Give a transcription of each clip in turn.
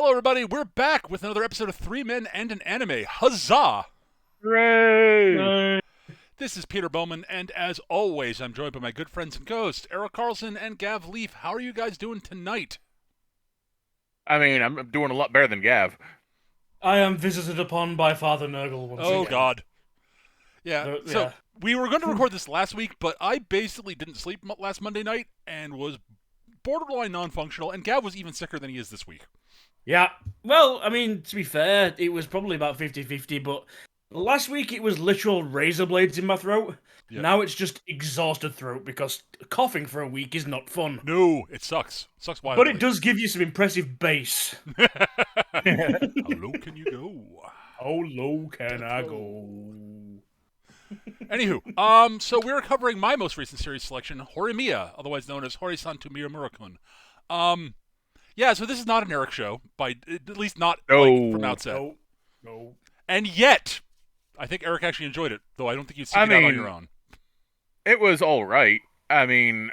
Hello, everybody. We're back with another episode of Three Men and an Anime. Huzzah! Hooray! This is Peter Bowman, and as always, I'm joined by my good friends and ghosts, Eric Carlson and Gav Leaf. How are you guys doing tonight? I mean, I'm doing a lot better than Gav. I am visited upon by Father Nurgle once Oh, again. God. Yeah, Yeah. we were going to record this last week, but I basically didn't sleep last Monday night and was borderline non-functional, and Gav was even sicker than he is this week. Yeah. Well, I mean, to be fair, it was probably about 50-50, but last week it was literal razor blades in my throat. Yep. Now it's just exhausted throat because coughing for a week is not fun. No, it sucks. It sucks wildly. But it does give you some impressive bass. How low can you go? How low can I go? Anywho, so we're covering my most recent series selection, HoriMiya, otherwise known as Hori-san to Miyamurakun. Yeah, so this is not an Eric show, at least not from outset. No. And yet, I think Eric actually enjoyed it, though I don't think you'd seek it out on your own. It was all right. I mean,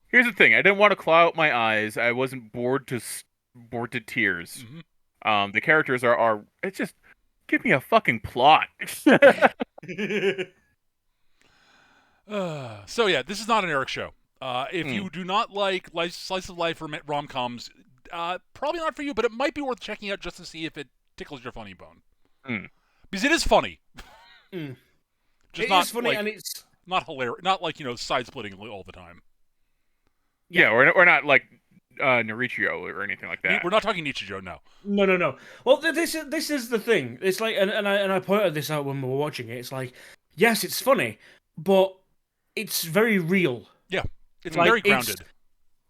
here's the thing: I didn't want to claw out my eyes. I wasn't bored to tears. Mm-hmm. The characters are. It's just give me a fucking plot. So yeah, this is not an Eric show. If you do not like slice of life rom-coms, probably not for you, but it might be worth checking out just to see if it tickles your funny bone. Because it is funny. Just it is funny, and it's not hilarious. Not like, side-splitting all the time. Yeah, we're not like Norichio or anything like that. We're not talking Nichijou, no. No. Well, this is the thing. It's like, and I pointed this out when we were watching it. It's like, yes, it's funny, but it's very real. Yeah, it's like, very grounded.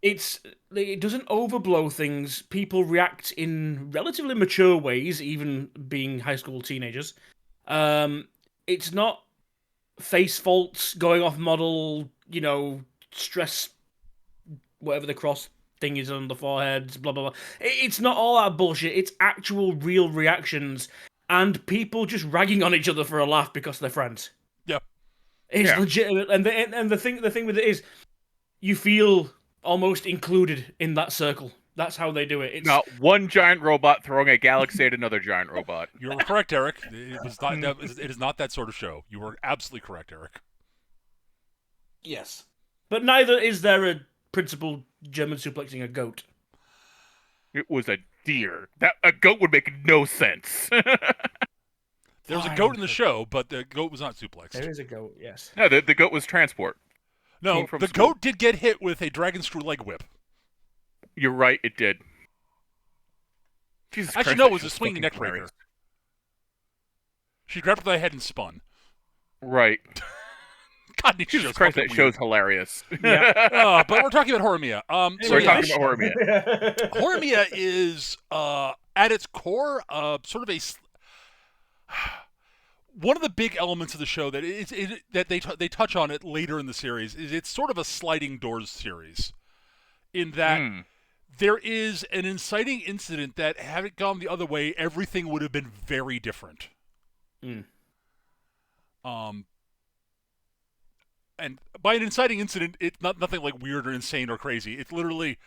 It doesn't overblow things. People react in relatively mature ways, even being high school teenagers. It's not face faults going off model, stress, whatever the cross thing is on the foreheads, blah, blah, blah. It's not all that bullshit. It's actual real reactions and people just ragging on each other for a laugh because they're friends. Yeah. It's legitimate. And the thing with it is you feel almost included in that circle. That's how they do it. It's not one giant robot throwing a galaxy at another giant robot. You're correct, Eric. It is not that sort of show. You were absolutely correct, Eric. Yes. But neither is there a principal German suplexing a goat. It was a deer. A goat would make no sense. There was a goat in the show, but the goat was not suplexed. There is a goat, yes. No, the goat was transport. No, the goat did get hit with a dragon screw leg whip. You're right, it did. Jesus Actually, Christ, no, it was a swinging neck breaker. She grabbed her by the head and spun. Right. God, Jesus Christ, that show's hilarious. Yeah. But we're talking about HoriMiya. We're talking about HoriMiya. HoriMiya is, at its core, sort of a... One of the big elements of the show that they touch on it later in the series is it's sort of a sliding doors series. In that there is an inciting incident that, had it gone the other way, everything would have been very different. And by an inciting incident, it's nothing like weird or insane or crazy. It's literally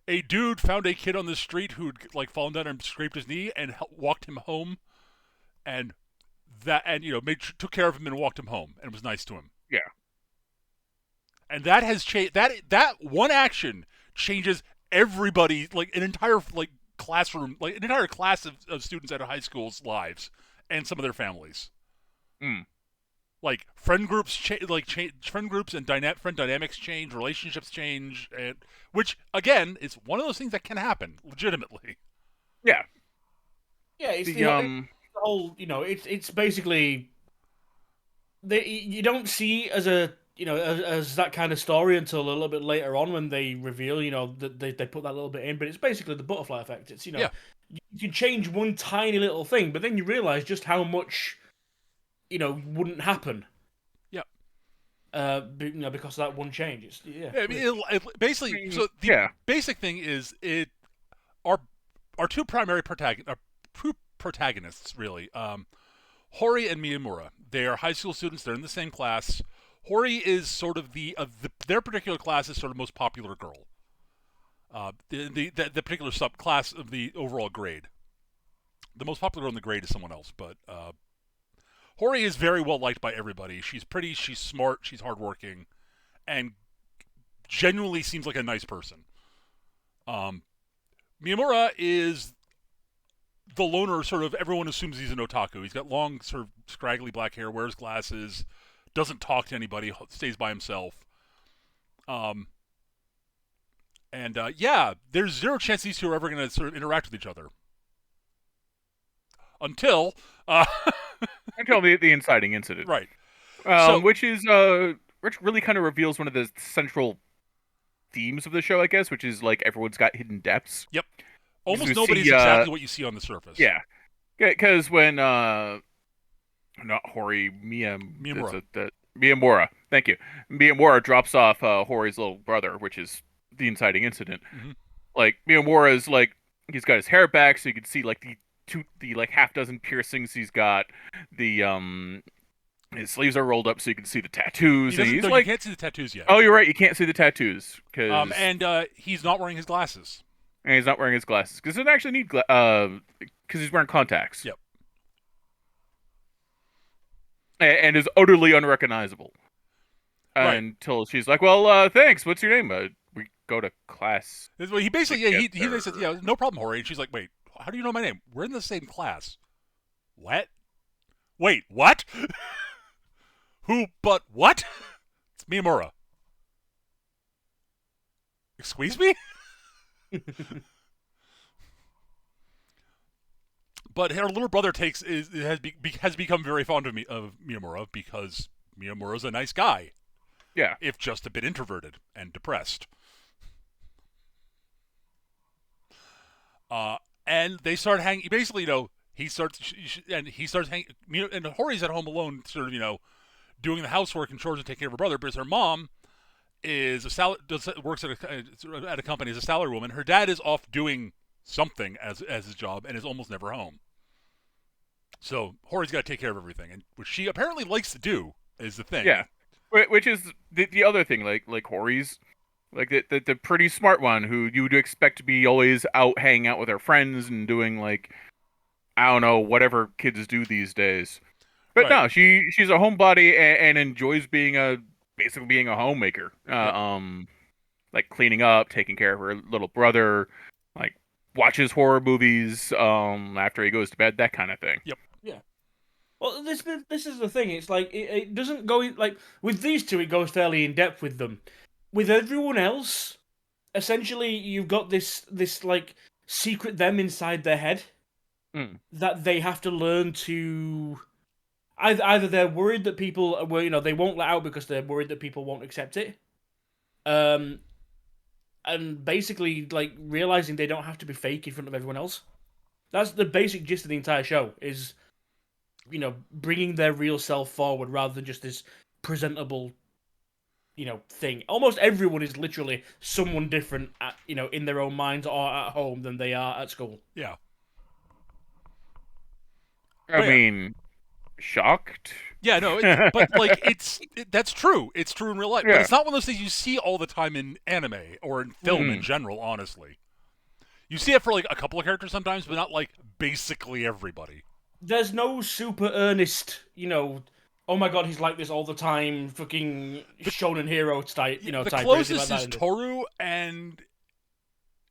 a dude found a kid on the street who'd fallen down and scraped his knee and walked him home, and took care of him and walked him home and was nice to him. Yeah. And that has changed. That one action changes everybody, an entire classroom, an entire class of students at a high school's lives and some of their families. Friend groups friend groups and friend dynamics change, relationships change, and which again is one of those things that can happen legitimately. Yeah. Yeah, it's the whole, it's basically you don't see as a as that kind of story until a little bit later on when they reveal, that they put that little bit in, but it's basically the butterfly effect. It's, you can change one tiny little thing, but then you realize just how much, wouldn't happen. Yeah. Because of that one change. It's, I mean, basically, so the basic thing is our two primary protagonists, really, Hori and Miyamura. They are high school students. They're in the same class. Hori is sort of their particular class is sort of most popular girl. The particular subclass of the overall grade. The most popular on the grade is someone else, but Hori is very well liked by everybody. She's pretty, she's smart, she's hardworking, and genuinely seems like a nice person. Miyamura is the loner, sort of, everyone assumes he's an otaku. He's got long, sort of scraggly black hair, wears glasses, doesn't talk to anybody, stays by himself. There's zero chance these two are ever going to sort of interact with each other. Until the inciting incident. Right. Which really kind of reveals one of the central themes of the show, I guess, which is like everyone's got hidden depths. Yep. Almost nobody's exactly what you see on the surface. Yeah. Because when not HoriMiya, Miyamura. Thank you. Miyamura drops off Hori's little brother, which is the inciting incident. Mm-hmm. Like Miyamura is like, he's got his hair back, so you can see like the like half dozen piercings he's got. His sleeves are rolled up, so you can see the tattoos. You can't see the tattoos yet. Oh, you're right. You can't see the tattoos and he's not wearing his glasses. And he's not wearing his glasses because he doesn't actually need because he's wearing contacts. Yep. And is utterly unrecognizable. Right. Until she's like, "Well, thanks. What's your name?" We go to class. Well, he basically he says, "Yeah, no problem, Hori." And she's like, "Wait, how do you know my name? We're in the same class." What? Wait, what? Who? But what? It's Miyamura. Excuse me? But her little brother has become very fond of Miyamura because Miyamura's a nice guy. Yeah. If just a bit introverted and depressed. And they start hanging. Basically, he starts hanging. And Hori's at home alone, sort of, doing the housework and chores and taking care of her brother. Because her mom is works at a company as a salary woman. Her dad is off doing something as his job and is almost never home. So Hori's got to take care of everything, and which she apparently likes to do is the thing. Yeah, which is the other thing. Like Hori's like the pretty smart one who you would expect to be always out hanging out with her friends and doing like, I don't know, whatever kids do these days. But no, she's a homebody and enjoys basically being a homemaker. Like cleaning up, taking care of her little brother, like watches horror movies after he goes to bed, that kind of thing. Yep. Yeah. Well, this is the thing. It's like it doesn't go in, like with these two. It goes fairly in depth with them. With everyone else, essentially, you've got this like secret them inside their head that they have to learn to. Either they're worried that people they won't let out because they're worried that people won't accept it. And basically, like, realizing they don't have to be fake in front of everyone else. That's the basic gist of the entire show, is, bringing their real self forward rather than just this presentable, thing. Almost everyone is literally someone different, in their own minds or at home than they are at school. Yeah. I mean, shocked? Yeah, no, but like that's true. It's true in real life, but it's not one of those things you see all the time in anime or in film in general. Honestly, you see it for like a couple of characters sometimes, but not like basically everybody. There's no super earnest, oh my god, he's like this all the time, fucking shonen hero type. The type closest like is Toru, and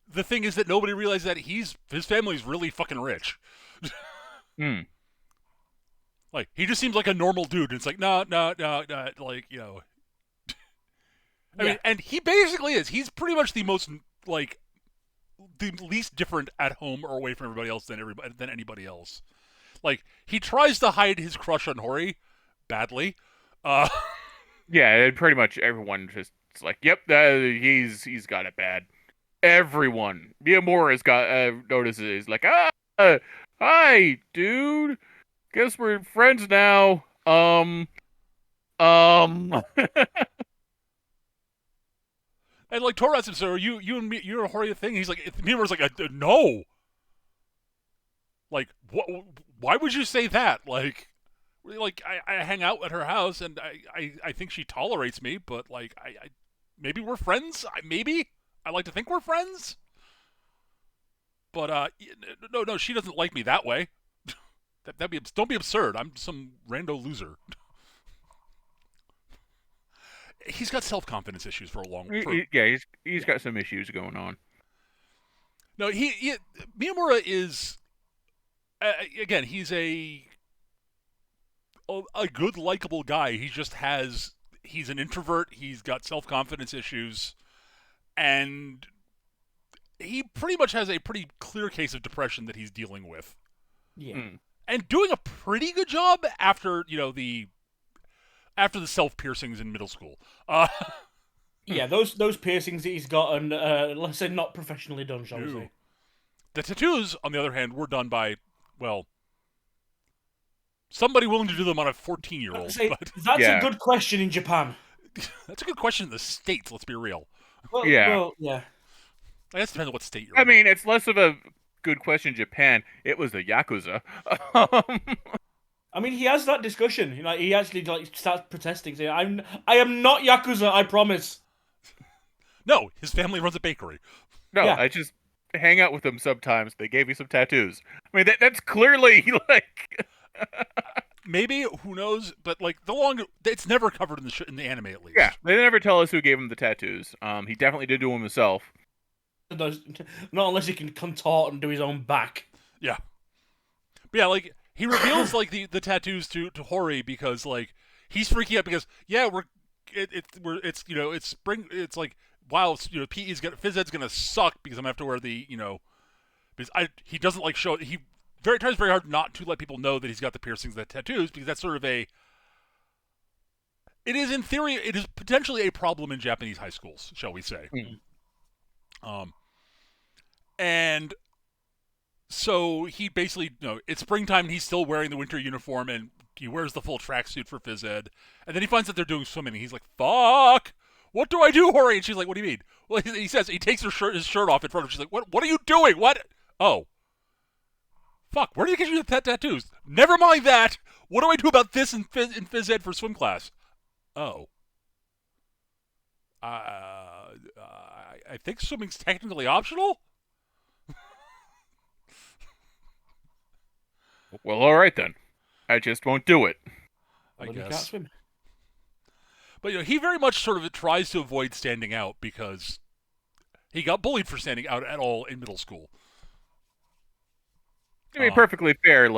the thing is that nobody realizes that his family's really fucking rich. Like, he just seems like a normal dude, and it's like, no, like, I mean, and he basically is. He's pretty much the most, like, the least different at home or away from everybody else than anybody else. Like, he tries to hide his crush on Hori badly. Yeah, and pretty much everyone just is like, yep, he's got it bad. Everyone. Miyamura's got notices, like, hi, dude. Guess we're friends now. And like Tor asks him, so are you and me, you're a Hori thing? He's like, Miyamura's like, no. Like, what? Why would you say that? Like I hang out at her house, and I think she tolerates me, but like, I maybe we're friends. Maybe I like to think we're friends. But no, she doesn't like me that way. Don't be absurd. I'm some rando loser. He's got self-confidence issues for a long. He's got some issues going on. No, Miyamura is again. He's a good, likable guy. He's an introvert. He's got self-confidence issues, and he pretty much has a pretty clear case of depression that he's dealing with. Yeah. And doing a pretty good job after the self-piercings in middle school. Yeah, those piercings that he's got, and let's say not professionally done, shall we say. The tattoos, on the other hand, were done by, well, somebody willing to do them on a 14-year-old. That's a good question in Japan. That's a good question in the States, let's be real. Well, yeah. I guess it depends on what state you're in. in. I mean, it's less of a good question in Japan. It was the Yakuza. I mean, he has that discussion. He actually starts protesting, saying, "I am not Yakuza, I promise." No, his family runs a bakery. No, I just hang out with them sometimes. They gave me some tattoos. I mean, that's clearly like. Maybe, who knows? But it's never covered in the anime, at least. Yeah, they never tell us who gave him the tattoos. He definitely did do them himself. Not unless he can contort and do his own back. Yeah. But yeah, he reveals the tattoos to Hori because he's freaking out because it's spring. It's like, wow, phys ed's gonna suck because I'm gonna have to wear the because he doesn't he tries very hard not to let people know that he's got the piercings, the tattoos, because that's sort of it is, in theory, it is potentially a problem in Japanese high schools, shall we say. And so he basically, it's springtime and he's still wearing the winter uniform and he wears the full tracksuit for phys ed. And then he finds that they're doing swimming. And he's like, fuck! What do I do, Hori? And she's like, what do you mean? Well, he says, he takes his shirt off in front of her. She's like, what are you doing? What? Oh. Fuck, where do you get your tattoos? Never mind that. What do I do about this in phys ed for swim class? Oh. I think swimming's technically optional? Well, all right then. I just won't do it. I guess. You can't swim. But he very much sort of tries to avoid standing out because he got bullied for standing out at all in middle school. I mean, perfectly fair.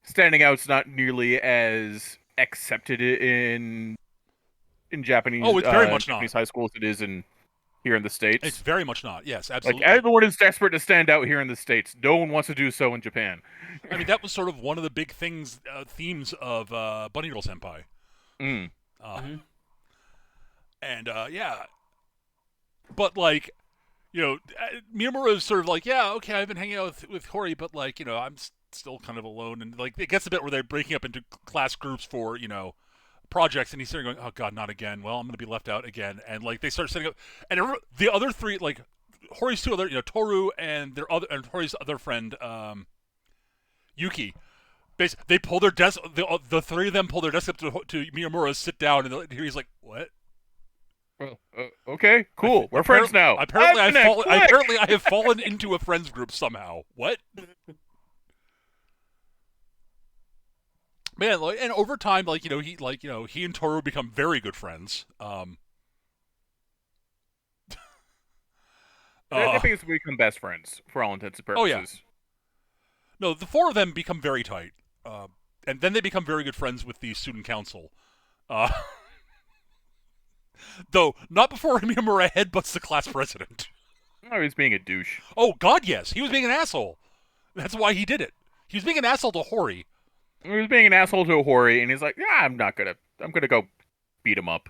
Standing out's not nearly as accepted in Japanese. Oh, it's very much Japanese not. High school as it is here in the States. It's very much not. Yes, absolutely. Everyone is desperate to stand out here in the States. No one wants to do so in Japan. I mean, that was sort of one of the big themes of Bunny Girl Senpai. And yeah, but Miyamura is sort of like, yeah, okay, I've been hanging out with Hori, but I'm still kind of alone, and it gets a bit where they're breaking up into class groups for projects, and he's sitting going, oh god, not again. Well, I'm going to be left out again, and they start setting up, and the other three, Hori's two other, Toru and Hori's other friend, Yuki. Basically, they pull their desk. The three of them pull their desk up to Miyamura, sit down, and he's like, "What?" Well, okay, cool. We're friends now. Apparently, I have fallen into a friends group somehow. What? Man, and over time, he and Toru become very good friends. I think it's become best friends for all intents and purposes. Oh yeah. No, the four of them become very tight, and then they become very good friends with the student council. Though not before Miyamura headbutts the class president. Oh, he's being a douche. Oh God, yes, he was being an asshole. That's why he did it. He was being an asshole to Hori. He was being an asshole to Hori, and he's like, "Yeah, I'm gonna go beat him up."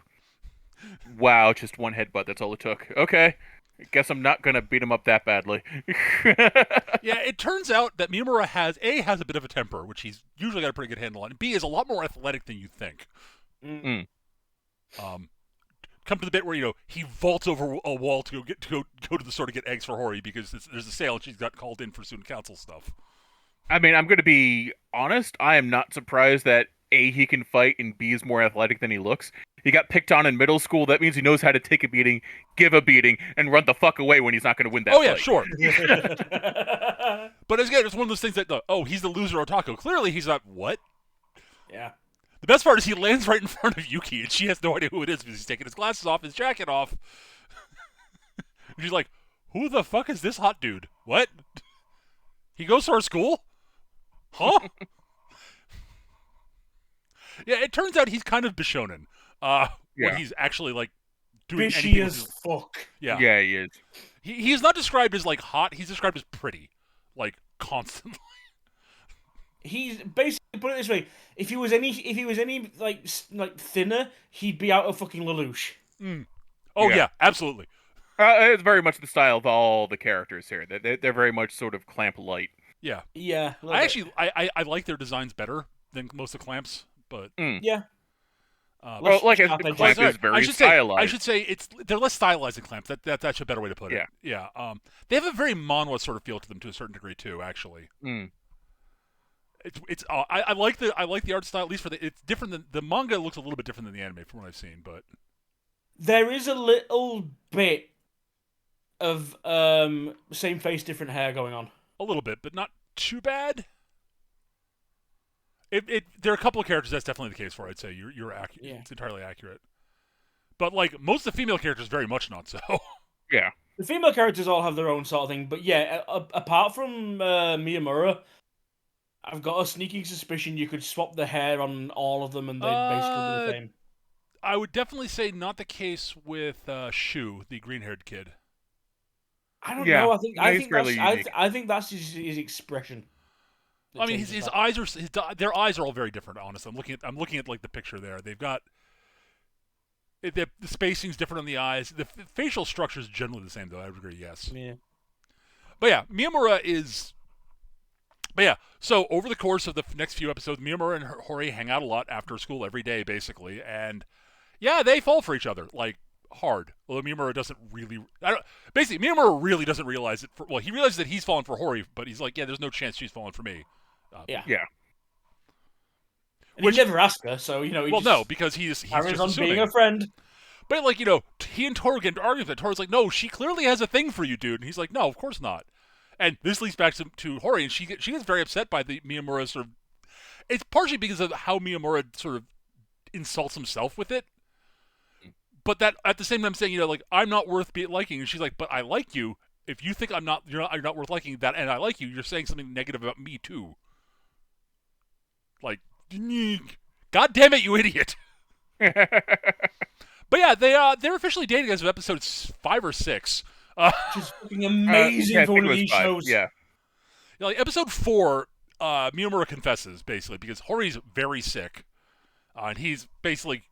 Wow, just one headbutt. That's all it took. Okay. I guess I'm not going to beat him up that badly. Yeah, it turns out that Miyamura has a bit of a temper, which he's usually got a pretty good handle on, and B, is a lot more athletic than you think. Come to the bit where, he vaults over a wall to go to the store to get eggs for Hori because there's a sale and she's got called in for student council stuff. I mean, I'm going to be honest. I am not surprised that A, he can fight, and B, is more athletic than he looks. he got picked on in middle school. That means he knows how to take a beating, give a beating, and run the fuck away when he's not going to win that Oh, yeah, fight. sure. But again, it's one of those things that, he's the loser otaku. Clearly, he's not, what? Yeah. The best part is he lands right in front of Yuki, and she has no idea who it is because he's taking his glasses off, his jacket off. And she's like, who the fuck is this hot dude? What? He goes to our school? Huh? Yeah, it turns out he's kind of Bishonen. When he's actually, like, doing Bishy anything as with his... fuck. Yeah. Yeah, he is. He's not described as, like, hot. He's described as pretty. Like, constantly. He's basically, put it this way: if he was any like thinner, he'd be out of fucking Lelouch. Mm. Oh yeah, absolutely. It's very much the style of all the characters here. They're very much sort of Clamp light. Yeah. I like their designs better than most of Clamp's, but yeah. Well, like Clamp is very stylized. I should say they're less stylized than Clamp. That's a better way to put it. Yeah. They have a very manhwa sort of feel to them to a certain degree too. Actually. I like the art style, at least it's different than the manga. Looks a little bit different than the anime from what I've seen, but there is a little bit of same face, different hair going on. A little bit, but not too bad. There are a couple of characters that's definitely the case for. I'd say you're accurate. Yeah. It's entirely accurate. But like most of the female characters, very much not so. Yeah. The female characters all have their own sort of thing, but yeah, apart from Miyamura, I've got a sneaking suspicion you could swap the hair on all of them and they'd basically be the same. I would definitely say not the case with Shu, the green-haired kid. I don't know. I think that's his expression. I mean, his eyes their eyes are all very different. Honestly, I'm looking at like the picture there. They've got the spacing's different on the eyes. The facial structure is generally the same, though. I would agree. Yes. Yeah. But yeah, Miyamura is. But yeah, so over the course of the next few episodes, Miyamura and Hori hang out a lot after school every day, basically, and yeah, they fall for each other like hard. Although Miyamura doesn't really, basically Miyamura really doesn't realize it. He realizes that he's fallen for Hori, but he's like, yeah, there's no chance she's falling for me. Yeah. And he never asked her, so no, because he's just on assuming. Being a friend. But like he and Toru get into argument. That Toru's like, no, she clearly has a thing for you, dude. And he's like, no, of course not. And this leads back to Hori, and she gets very upset by the Miyamura sort of. It's partially because of how Miyamura sort of insults himself with it, but that at the same time saying, like, I'm not worth liking, and she's like, but I like you. If you think you're not worth liking that, and I like you, you're saying something negative about me too. Like, God damn it, you idiot! But yeah, they're officially dating as of episode 5 or 6. Which is fucking amazing for one of these shows. Yeah. Like episode 4, Miyamura confesses basically because Hori's very sick, and he's basically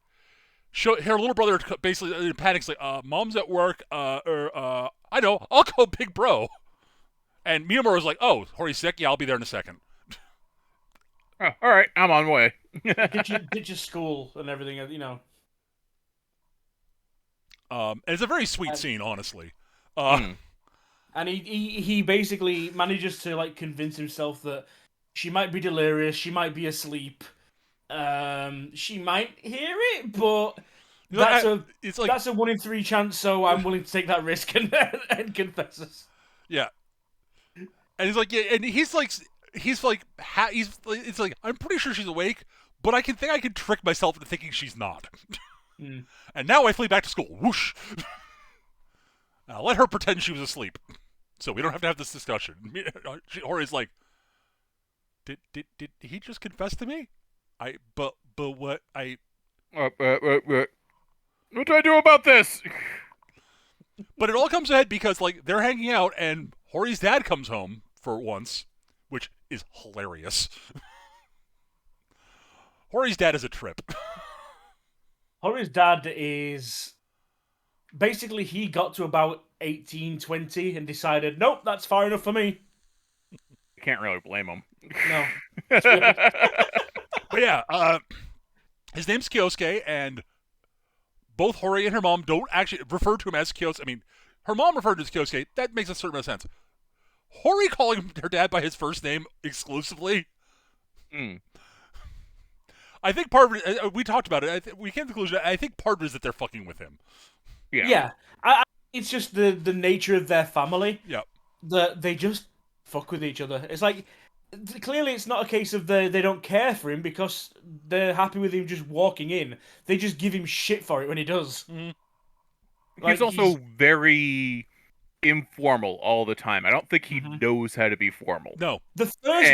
her little brother basically in panic's like, "Mom's at work. I know. I'll go, big bro." And Miyamura's like, "Oh, Hori's sick. Yeah, I'll be there in a second." Oh, all right, I'm on my way. Ditch your school and everything, And it's a very sweet scene, honestly. And he basically manages to like convince himself that she might be delirious, she might be asleep, she might hear it, but that's a 1 in 3 chance. So I'm willing to take that risk and confesses. Yeah, and he's like, yeah, and he's like, it's like I'm pretty sure she's awake, but I can trick myself into thinking she's not. And now I flee back to school. Whoosh. I'll let her pretend she was asleep, so we don't have to have this discussion. Hori's like, did he just confess to me? But what I. What do I do about this? But it all comes ahead because like they're hanging out and Hori's dad comes home for once, which is hilarious. Hori's dad is a trip. Hori's dad is. Basically, he got to about 18, 20 and decided, nope, that's far enough for me. You can't really blame him. No. But yeah, his name's Kyosuke, and both Hori and her mom don't actually refer to him as Kyosuke. I mean, her mom referred to him as Kyosuke. That makes a certain amount of sense. Hori calling her dad by his first name exclusively. I think part of it, we talked about it. We came to the conclusion. I think part of it is that they're fucking with him. Yeah. It's just the nature of their family. Yep. That they just fuck with each other. It's like, clearly it's not a case of they don't care for him because they're happy with him just walking in. They just give him shit for it when he does. Mm-hmm. He's also very informal all the time. I don't think he knows how to be formal. No. The first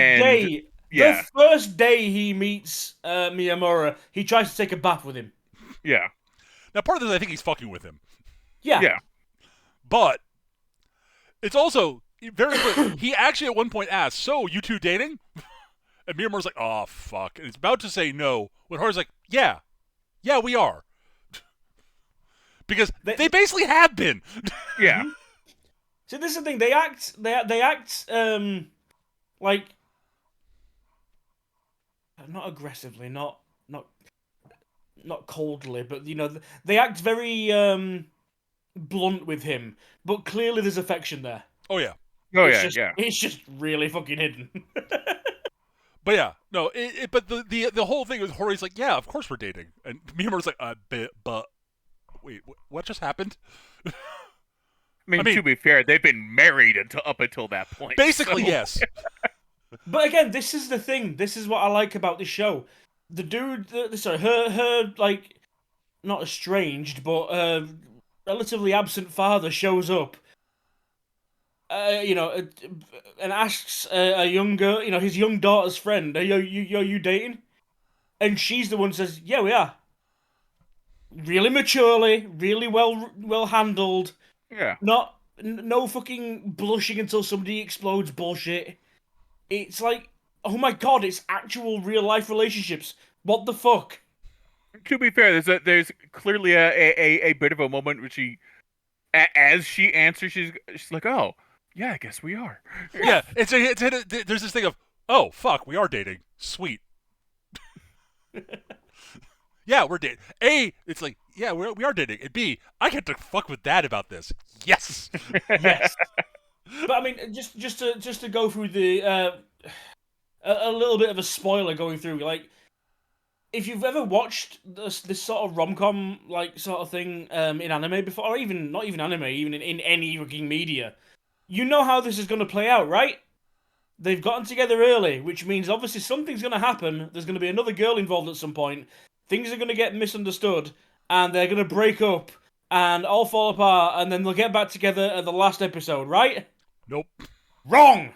day he meets Miyamura, he tries to take a bath with him. Yeah. Now, part of this, I think he's fucking with him. Yeah. But it's also very good. He actually at one point asked, "So, you two dating?" And Miyamura's like, "Oh, fuck." And he's about to say no when Hori's like, "Yeah, we are." Because they basically have been. Yeah. So this is the thing. They act like not aggressively, not coldly, but they act very blunt with him. But clearly, there's affection there. Oh yeah. It's just really fucking hidden. But yeah, no. But the whole thing with Hori's like, "Yeah, of course we're dating," and Miyamura's like, but wait, what just happened?" I mean, to be fair, they've been married up until that point. Basically, yes. But again, this is the thing. This is what I like about this show. The dude, her like, not estranged, but relatively absent father shows up. And asks a young girl, his young daughter's friend, "Are you dating?" And she's the one who says, "Yeah, we are." Really maturely, really well handled. Yeah. No fucking blushing until somebody explodes bullshit. It's like, oh my god, it's actual real life relationships. What the fuck? To be fair, there's clearly a bit of a moment where as she answers, she's like, "Oh, yeah, I guess we are." Yeah, there's this thing of, "Oh fuck, we are dating. Sweet." Yeah, we're dating. A, it's like, yeah, we are dating. And B, I get to fuck with Dad about this. Yes. Yes. But I mean, just to go through the a little bit of a spoiler going through, like, if you've ever watched this sort of rom-com like sort of thing in anime before, or even not even anime, even in any fucking media, you know how this is going to play out, right? They've gotten together early, which means obviously something's going to happen. There's going to be another girl involved at some point. Things are going to get misunderstood, and they're going to break up and all fall apart, and then they'll get back together at the last episode, right? Nope. Wrong!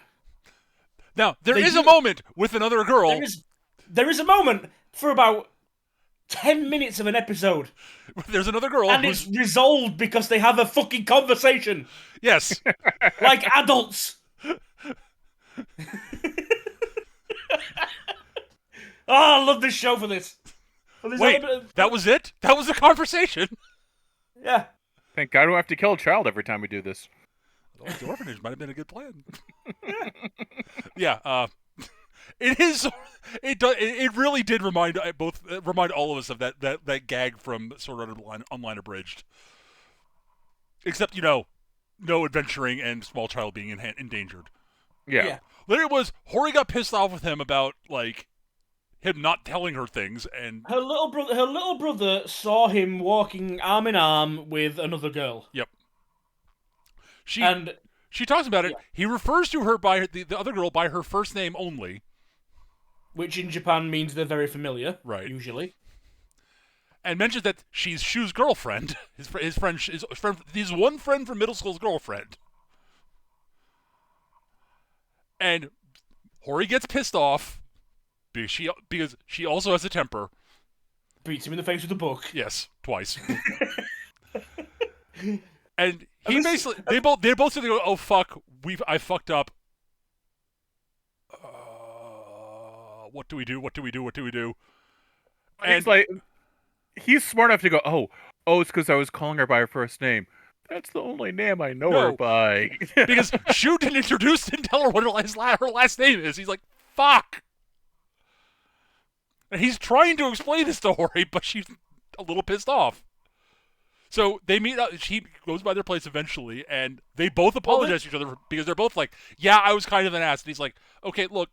Now, there is a moment with another girl. There is a moment for about 10 minutes of an episode. There's another girl. And it's resolved because they have a fucking conversation. Yes. Like adults. I love this show for this. Wait, that was it? That was the conversation? Yeah. Thank God I don't have to kill a child every time we do this. The orphanage might have been a good plan. Yeah, it is. It really did remind all of us of that gag from Sword Art Online Abridged. Except no adventuring and small child being endangered. Yeah. Literally, it was Hori got pissed off with him about like him not telling her things, and her little brother saw him walking arm in arm with another girl. Yep. She talks about it. Yeah. He refers to her by the other girl by her first name only, which in Japan means they're very familiar, right? Usually, and mentions that she's Shu's girlfriend, his one friend from middle school's girlfriend, and Hori gets pissed off because she also has a temper. Beats him in the face with a book. Yes, twice. And he basically, they both say, "Oh fuck, I fucked up. What do we do? What do we do? What do we do?" And it's like, he's smart enough to go, "Oh, it's because I was calling her by her first name. That's the only name I know her by." Because Shu didn't tell her what her last name is. He's like, "Fuck." And he's trying to explain this to Hori, but she's a little pissed off. So they meet up. She goes by their place eventually, and they both apologize to each other because they're both like, "Yeah, I was kind of an ass." And he's like, "Okay, look,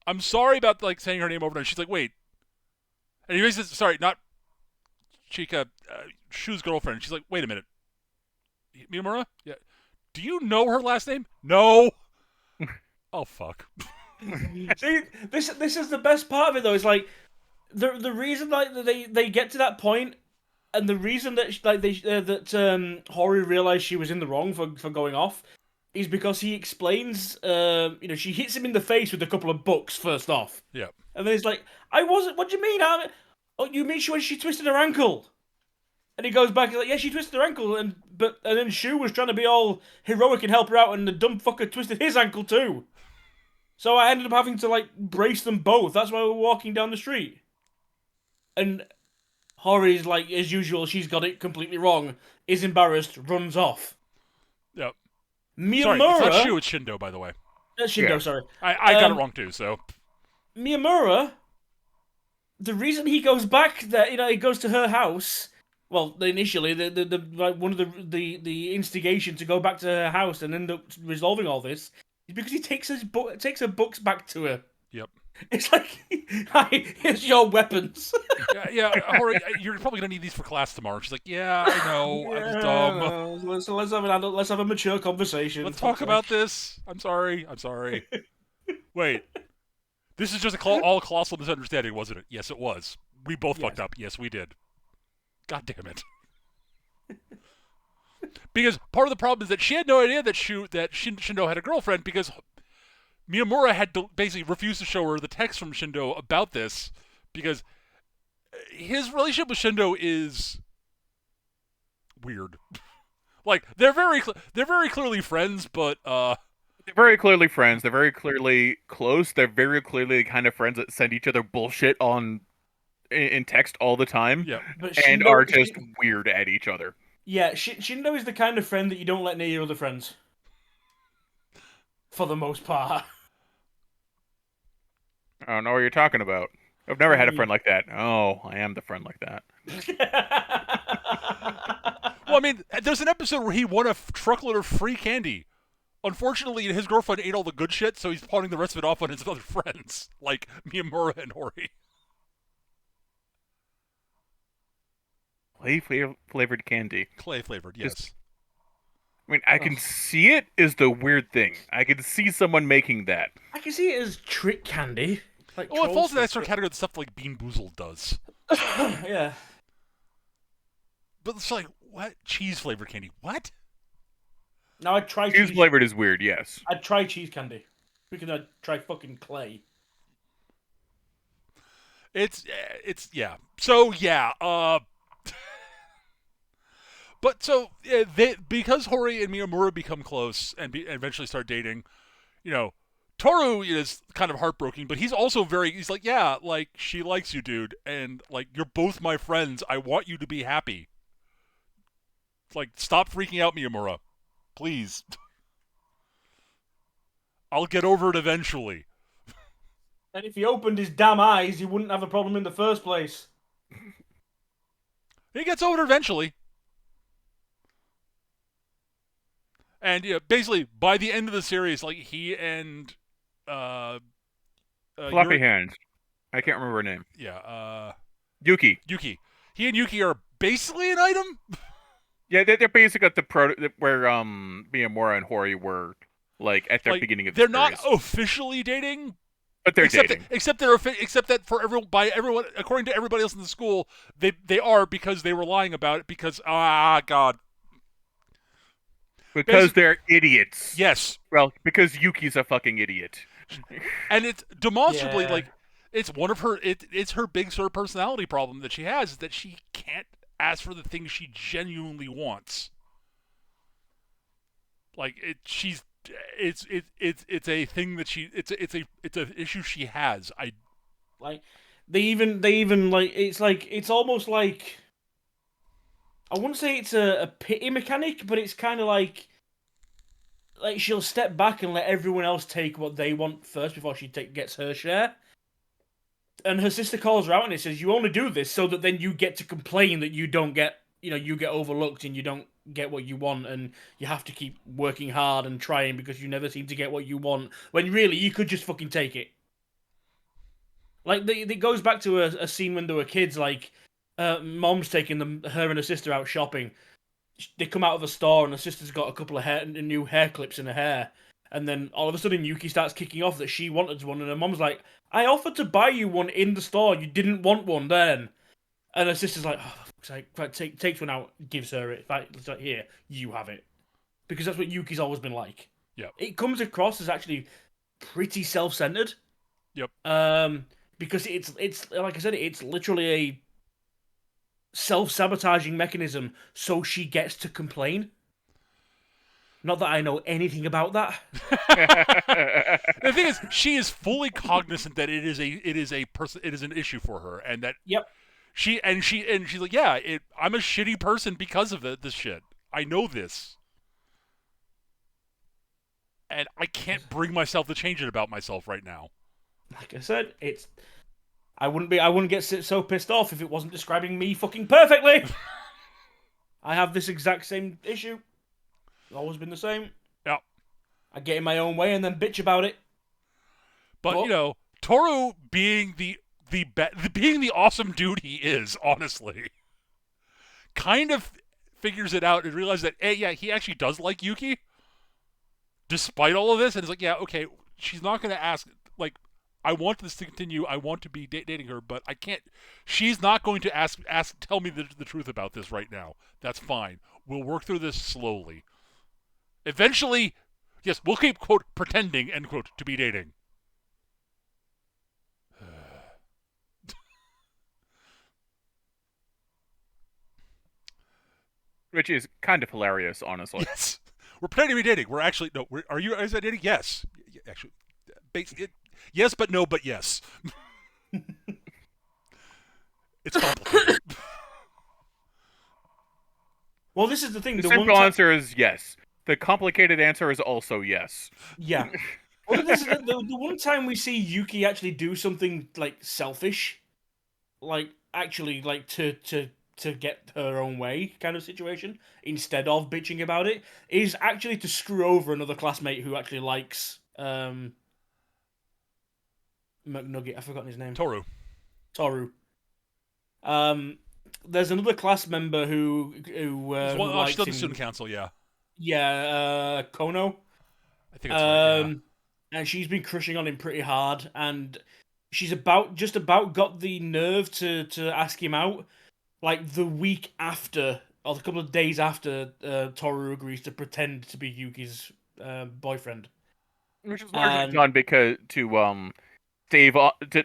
I'm sorry about like saying her name over." And she's like, "Wait, And he basically, sorry, not Chica, Shu's girlfriend. She's like, wait a minute, Miyamura? Yeah. Do you know her last name? No. Oh fuck. See, this is the best part of it though. It's like the reason like they get to that point, and the reason that Hori realized she was in the wrong for going off, is because he explains. She hits him in the face with a couple of books first off. Yeah. And then he's like, "I wasn't. What do you mean? Oh, you mean she twisted her ankle?" And he goes back and like, "Yeah, she twisted her ankle, and then Shu was trying to be all heroic and help her out, and the dumb fucker twisted his ankle too. So I ended up having to like brace them both. That's why we're walking down the street." And Hori's like, as usual, she's got it completely wrong. Is embarrassed, runs off. Yep. Miyamura. Sorry, it's not Shu, it's Shindo, by the way. Shindo, Yeah. sorry. I got it wrong too. So Miyamura. The reason he goes back there, he goes to her house. Well, initially, one of the instigation to go back to her house and end up resolving all this is because he takes her books back to her. Yep. It's like, "Hi, here's your weapons." Yeah, Hori, you're probably gonna need these for class tomorrow. She's like, yeah, I know, I was dumb. So let's have a mature conversation. Let's talk about this. I'm sorry. Wait, this is just all colossal misunderstanding, wasn't it? Yes, it was. We both fucked up. Yes, we did. God damn it. Because part of the problem is that she had no idea that Shindo had a girlfriend, because Miyamura had to basically refuse to show her the text from Shindo about this, because his relationship with Shindo is weird. Like, they're very clearly friends, but They're very clearly friends. They're very clearly close. They're very clearly the kind of friends that send each other bullshit in text all the time, yeah. But and are just weird at each other. Yeah, Shindo is the kind of friend that you don't let near your other friends. For the most part. I don't know what you're talking about. I've never had a friend like that. Oh, I am the friend like that. Well, I mean, there's an episode where he won a truckload of free candy. Unfortunately, his girlfriend ate all the good shit, so he's pawning the rest of it off on his other friends, like Miyamura and Hori. Clay flavored candy. Clay flavored, yes. I mean, I can see it is the weird thing. I can see someone making that. I can see it as trick candy. Like Well, it falls in that sort of category of stuff like Bean Boozled does. Yeah. But it's like, what? Cheese flavored candy. What? Now I'd try Cheese flavored is weird, yes. I'd try cheese candy. Because I'd try fucking clay. It's yeah. So, yeah, but so, because Hori and Miyamura become close and eventually start dating, Toru is kind of heartbroken, but he's also he's like, yeah, like, she likes you, dude, and, like, you're both my friends. I want you to be happy. Like, stop freaking out, Miyamura. Please. I'll get over it eventually. And if he opened his damn eyes, he wouldn't have a problem in the first place. He gets over it eventually. And basically, by the end of the series, like, he and Floppy hands. I can't remember her name. Yeah, Yuki. He and Yuki are basically an item. Yeah, they're basically at the where Miyamura and Hori were, like, at their beginning of the series. They're not officially dating, but they're dating. Except that for everyone, according to everybody else in the school, they are, because they were lying about it, because God. Because they're idiots. Yes. Well, because Yuki's a fucking idiot. And it's demonstrably like, it's one of her. It's her big sort of personality problem that she has, is that she can't ask for the things she genuinely wants. Like, it's a thing that it's an issue she has. Like, they even like, it's almost like, I wouldn't say it's a pity mechanic, but it's kind of like she'll step back and let everyone else take what they want first before she gets her share. And her sister calls her out and it says, "You only do this so that then you get to complain that you don't get, you get overlooked and you don't get what you want, and you have to keep working hard and trying because you never seem to get what you want, when really you could just fucking take it." Like, it goes back to a scene when they were kids, like, mom's taking her and her sister out shopping. They come out of a store and the sister's got a couple of new hair clips in her hair. And then all of a sudden Yuki starts kicking off that she wanted one and her mom's like, I offered to buy you one in the store, you didn't want one then. And her sister's like, oh, for fuck's sake, takes one out, gives her it. It's like, here, you have it. Because that's what Yuki's always been like. Yeah. It comes across as actually pretty self-centered. Yep. Because it's like I said, it's literally a self-sabotaging mechanism so she gets to complain. Not that I know anything about that. The thing is, she is fully cognizant that it is an issue for her, and that Yep. she's like, yeah, I'm a shitty person because of this shit. I know this, and I can't bring myself to change it about myself right now. Like I said, I wouldn't get so pissed off if it wasn't describing me fucking perfectly. I have this exact same issue. It's always been the same. Yeah. I get in my own way and then bitch about it. But you know, Toru being being the awesome dude he is, honestly, kind of figures it out and realizes that, hey, yeah, he actually does like Yuki, despite all of this, and it's like, yeah, okay, she's not going to ask, like, I want this to continue, I want to be dating her, but I can't, she's not going to tell me the truth about this right now. That's fine. We'll work through this slowly. Eventually, yes, we'll keep, quote, pretending, end quote, to be dating. Which is kind of hilarious, honestly. Yes. We're pretending to be dating. We're actually, no, are you guys dating? Yes. Actually, yes, but no, but yes. It's complicated. Well, this is the thing. The simple answer is yes. The complicated answer is also yes. Yeah. Well, this is the one time we see Yuki actually do something, like, selfish, like, actually, like, to get her own way kind of situation, instead of bitching about it, is actually to screw over another classmate who actually likes McNugget. I've forgotten his name. Toru. There's another class member who likes she's on the him. student council, yeah. Yeah, Kono. I think that's right, yeah. And she's been crushing on him pretty hard, and she's just about got the nerve to ask him out, like the week after, or a couple of days after Toru agrees to pretend to be Yuki's boyfriend. Which is largely done because to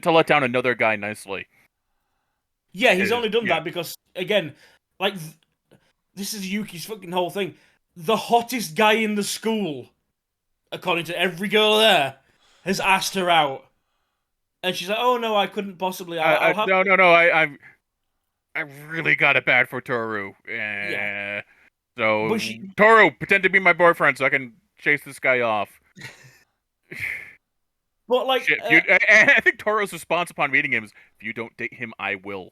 let down another guy nicely. Yeah, he's only done that because, again, like, this is Yuki's fucking whole thing. The hottest guy in the school, according to every girl there, has asked her out. And she's like, oh no, I couldn't possibly. I really got it bad for Toru. Yeah. So, Toru, pretend to be my boyfriend so I can chase this guy off. But, like, shit, I think Toru's response upon meeting him is, if you don't date him, I will.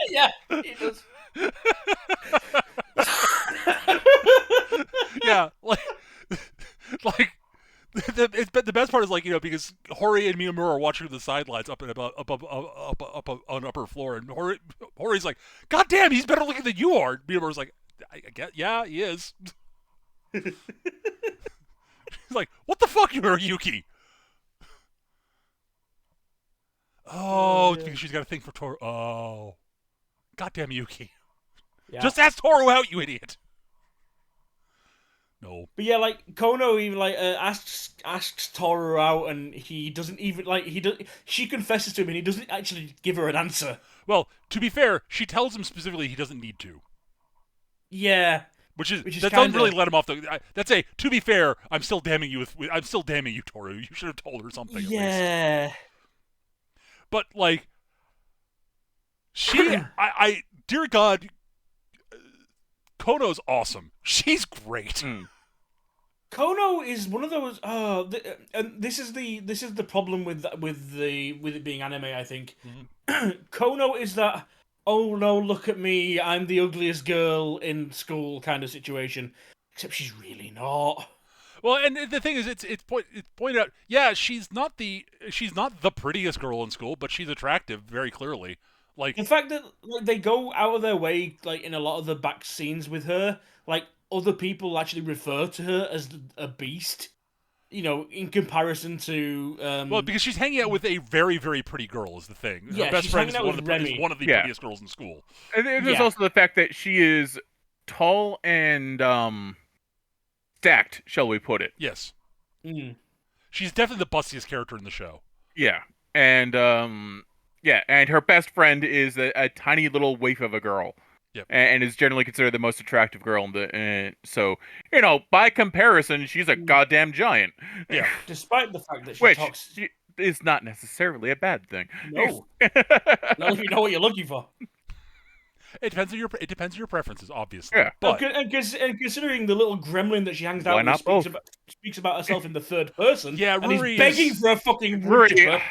Yeah, he does. Yeah, the best part is, like, you know, because Hori and Miyamura are watching to the sidelines up on upper floor, and Hori's like, God damn, he's better looking than you are. Miyamura's like, I guess, yeah, he is. He's like, what the fuck, you're Yuki? Oh, because she's got a thing for Toru. Oh, goddamn Yuki! Yeah. Just ask Toru out, you idiot. No. But yeah, like, Kono even asks Toru out, and he doesn't even she confesses to him, and he doesn't actually give her an answer. Well, to be fair, she tells him specifically he doesn't need to. Yeah. Which that doesn't really let him off the. That's to be fair, I'm still damning you Toru. You should have told her something. Yeah. At least. But, like, she, dear God, Kono's awesome. She's great. Kono is one of those. And this is the problem with it being anime. I think Kono is that. Oh no, look at me, I'm the ugliest girl in school kind of situation. Except she's really not. Well, and the thing is, it's pointed out. Yeah, she's not the prettiest girl in school, but she's attractive very clearly. Like the fact that they go out of their way, like in a lot of the back scenes with her, like other people actually refer to her as a beast. You know, in comparison to well, because she's hanging out with a very, very pretty girl is the thing. Yeah, her best she's friend is hanging out one, with is Remy. one of the Yeah. prettiest girls in school. And there's Yeah. also the fact that she is tall and stacked, shall we put it? Yes, Mm. she's definitely the bustiest character in the show. Yeah, and and her best friend is a tiny little waif of a girl. Yep. And is generally considered the most attractive girl in the. So by comparison, she's a goddamn giant. Yeah. Despite the fact that she Which talks, is not necessarily a bad thing. no, not if you know what you're looking for. It depends on your preferences, obviously. Yeah. But And considering the little gremlin that she hangs out Why with not both? speaks about herself in the third person, Yeah, and Rory he's begging is- for a fucking Rory, wood chipper.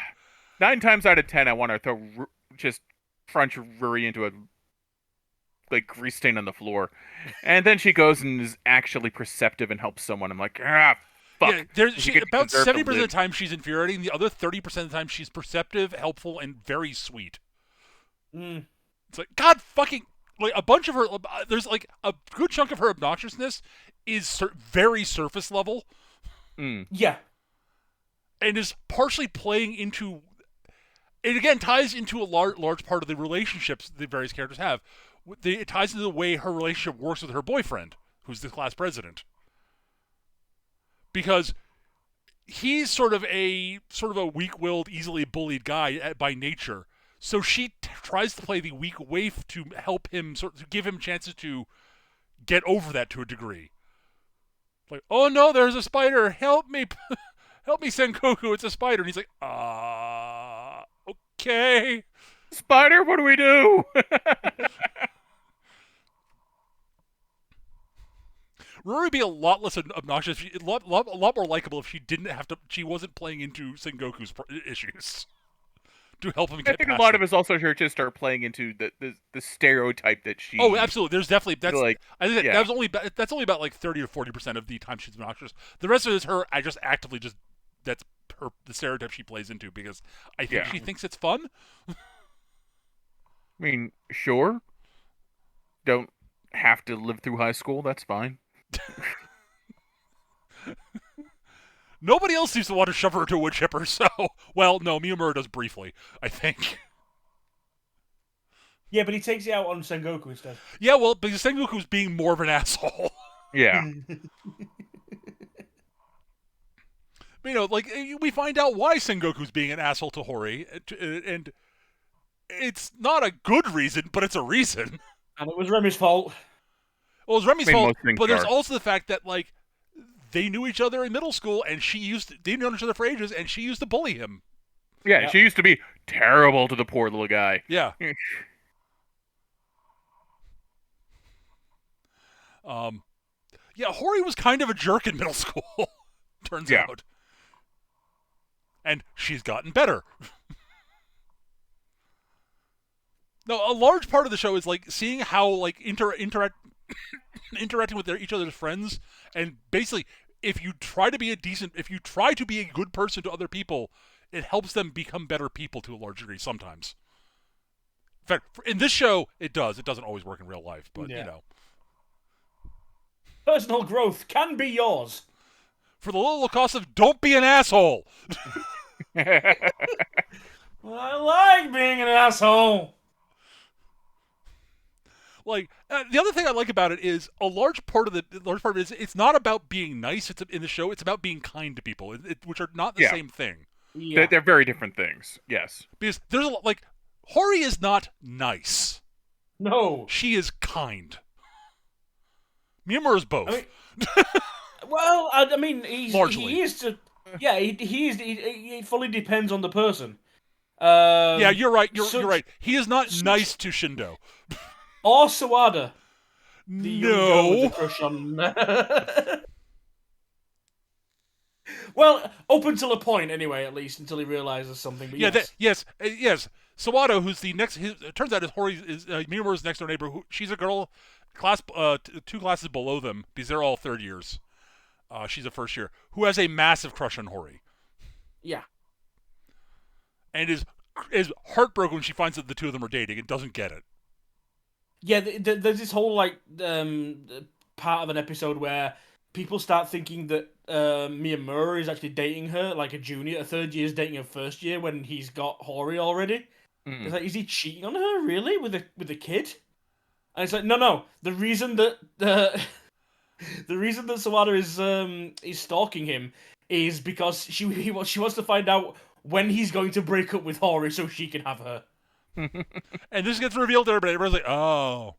9 times out of 10, I want to just crunch Rory into a grease stain on the floor, and then she goes and is actually perceptive and helps someone. I'm like, fuck. yeah, She about deserve to 70% of the live. time she's infuriating. The other 30% of the time she's perceptive, helpful, and very sweet. Mm. It's like, God fucking, like a bunch of her. There's like a good chunk of her obnoxiousness is very surface level, Yeah, and is partially playing into. It again ties into a large part of the relationships the various characters have. It ties into the way her relationship works with her boyfriend, who's the class president, because he's sort of a weak-willed, easily bullied guy by nature. So she tries to play the weak waif to help him, to give him chances to get over that to a degree. Like, oh no, there's a spider! Help me, help me, Sengoku! It's a spider! And he's like, okay. Spider, what do we do? Rory would be a lot less obnoxious, a lot more likable if she didn't have to. She wasn't playing into Sengoku's issues to help him get. I think past a lot them. of us also here just start playing into the stereotype that she. Oh, absolutely. There's definitely that's. Like, I think yeah. that's only about like 30 or 40% of the time she's obnoxious. The rest of it is her. I just actively just that's the stereotype she plays into because I think Yeah. she thinks it's fun. I mean, sure. Don't have to live through high school. That's fine. Nobody else seems to want to shove her into a wood chipper. So, well, no, Miyamura does briefly, I think. yeah, but he takes it out on Sengoku instead. Yeah, well, because Sengoku's being more of an asshole. Yeah. Like, we find out why Sengoku's being an asshole to Hori, and it's not a good reason, but it's a reason. And it was Remy's fault. Well, it's Remy's I mean, fault, most things but there's are. also the fact that, like, they knew each other in middle school, and they've known each other for ages, and she used to bully him. Yeah, Yeah. she used to be terrible to the poor little guy. Yeah. Yeah, Hori was kind of a jerk in middle school, turns Yeah. out. And she's gotten better. No, a large part of the show is like seeing how like interacting with each other's friends, and basically, if you try to be a good person to other people, it helps them become better people to a large degree sometimes. In fact, in this show, it does. It doesn't always work in real life, but Yeah. Personal growth can be yours. for the little cost of don't be an asshole. I like being an asshole. Like the other thing I like about it is a large part of it is it's not about being nice. It's in the show. It's about being kind to people, which are not the Yeah. same thing. Yeah. They're very different things. Yes. Because there's a lot, like Hori is not nice. No. She is kind. Miyamura is both. I mean, well, I mean, Largely. he is to. Yeah, he is. It fully depends on the person. Yeah, you're right. You're such- right. He is not nice to Shindo. Or Sawada, the young girl with No. a crush on. Well, up until a point, anyway. At least until he realizes something. But Yeah. yes. Yes. Sawado, who's the next. It turns out is Hori is Miyamura's next door neighbor. She's a girl, 2 classes below them because they're all third years. she's a first year, who has a massive crush on Hori. Yeah. And is heartbroken when she finds that the two of them are dating and doesn't get it. Yeah, there's this whole like part of an episode where people start thinking that Miyamura is actually dating her, like a third year's dating her first year when he's got Hori already. It's like, is he cheating on her really with a kid? And it's like, no. The reason that Sawada is stalking him is because she wants to find out when he's going to break up with Hori so she can have her. And this gets revealed to everybody. Everybody's like, oh,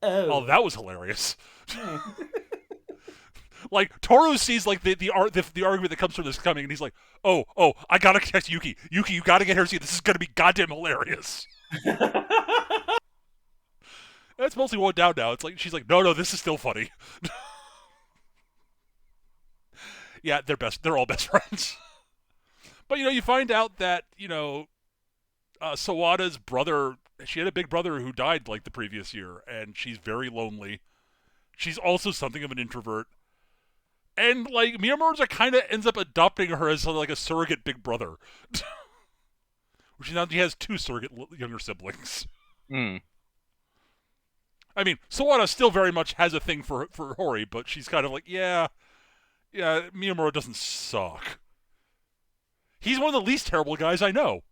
that was hilarious. Like Toru sees like the argument that comes from this coming, and he's like, oh, I gotta text Yuki, you gotta get her to see this is gonna be goddamn hilarious. That's mostly what down now. It's like she's like, no, this is still funny. Yeah, they're all best friends. But you find out that Sawada's brother, she had a big brother who died like the previous year, and she's very lonely. She's also something of an introvert. And like Miyamura kind of ends up adopting her as like a surrogate big brother. Which now he has two surrogate younger siblings. I mean, Sawada still very much has a thing for Hori, but she's kind of like, yeah, Miyamura doesn't suck. He's one of the least terrible guys I know.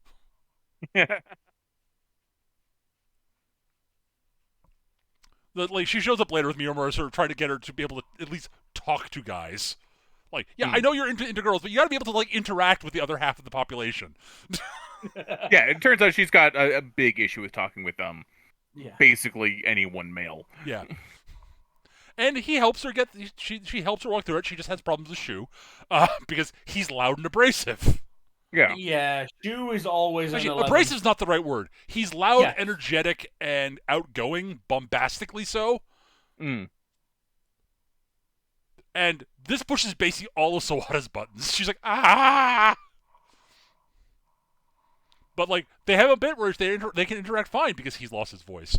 Like she shows up later with Miyamura, sort of trying to get her to be able to at least talk to guys. Like, I know you're into girls, but you got to be able to like interact with the other half of the population. Yeah, it turns out she's got a big issue with talking with basically anyone male. Yeah. And he helps her she helps her walk through it. She just has problems with Shu, because he's loud and abrasive. Yeah. Yeah, Shu is always actually, abrasive is not the right word. He's loud, energetic, and outgoing, bombastically so. And this pushes basically all of Sawada's buttons. She's like, ah! But like, they have a bit where they can interact fine because he's lost his voice.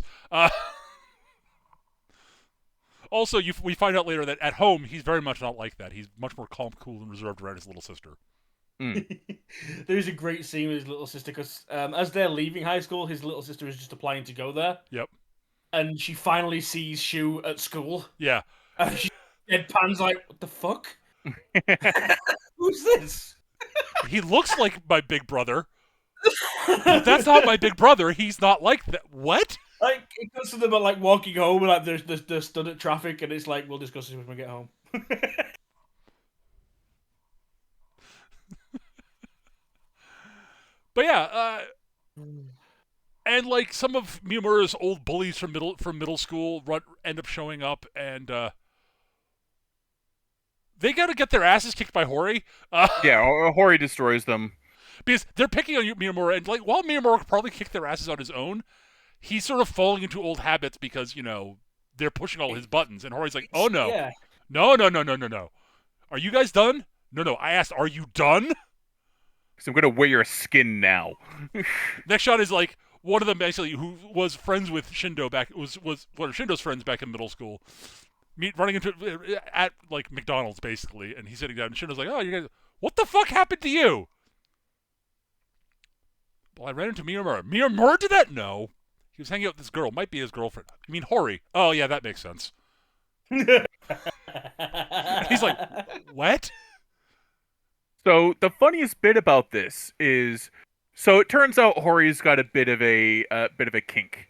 Also, we find out later that at home, he's very much not like that. He's much more calm, cool, and reserved around his little sister. There's a great scene with his little sister because as they're leaving high school, his little sister is just applying to go there. Yep. And she finally sees Shu at school. Yeah. And she deadpans like, what the fuck? Who's this? He looks like my big brother. But that's not my big brother. He's not like that. What? Like, it goes to them like walking home and like they're stood at traffic and it's like, we'll discuss this when we get home. But yeah, and like some of Miyamura's old bullies from middle school end up showing up, and they gotta get their asses kicked by Hori. Hori destroys them because they're picking on Miyamura, and like while Miyamura could probably kick their asses on his own, he's sort of falling into old habits because they're pushing all his buttons, and Hori's like, oh no, no, are you guys done? No, I asked, are you done? So I'm gonna wear your skin now. Next shot is like one of them basically who was friends with Shindo was one of Shindo's friends back in middle school, running into at like McDonald's basically, and he's sitting down and Shindo's like, oh, you guys, what the fuck happened to you? Well, I ran into Miyamura. Miyamura did that? No. He was hanging out with this girl. Might be his girlfriend. You mean Hori? Oh yeah, that makes sense. He's like, what? So the funniest bit about this is, so it turns out Hori's got a bit of a kink.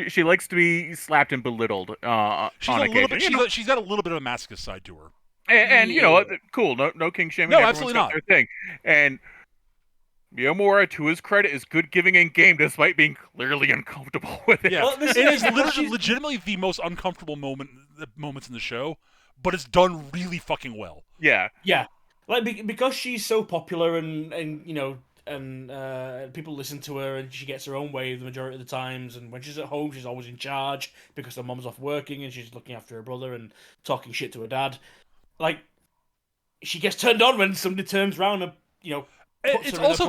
She likes to be slapped and belittled on occasion. She's got a little bit of a masochist side to her. And cool, no kink shaming. No, absolutely not. Their thing. And Miyamura, to his credit, is good giving in game despite being clearly uncomfortable with it. Yeah, it is legitimately the most uncomfortable moments in the show, but it's done really fucking well. Yeah. Yeah. Like, because she's so popular and people listen to her and she gets her own way the majority of the times, and when she's at home she's always in charge because her mom's off working and she's looking after her brother and talking shit to her dad. Like, she gets turned on when somebody turns around and it's also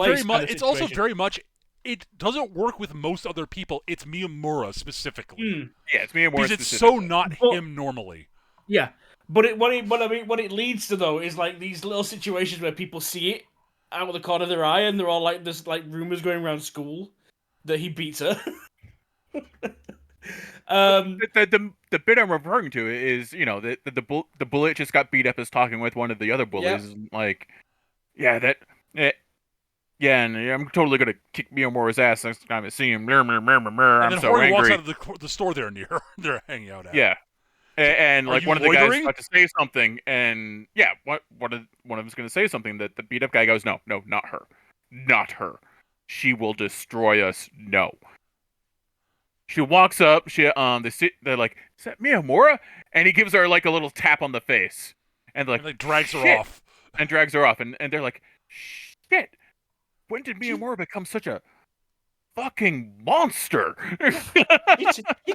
very much it doesn't work with most other people. It's Miyamura specifically. Yeah, it's Miyamura because it's so not him normally. Yeah. But what it leads to though is like these little situations where people see it out of the corner of their eye, and they're all like, there's like rumors going around school that he beats her. The bit I'm referring to is, the bullet just got beat up as talking with one of the other bullies. Yep. Like, yeah, yeah, and I'm totally gonna kick Miyamura's ass next time I see him. I'm then so Hori walks angry. out of the store they're hanging out at. Yeah, and Are like you one of the guys loitering? about to say something, and yeah, one of them's gonna say something that the beat up guy goes, no, not her, not her. She will destroy us. No. She walks up. They're like, is that Miyamura? And he gives her like a little tap on the face, and they're like, And like drags her "Shit," off. and drags her off, and they're like, shit. When did Miyamura become such a fucking monster? He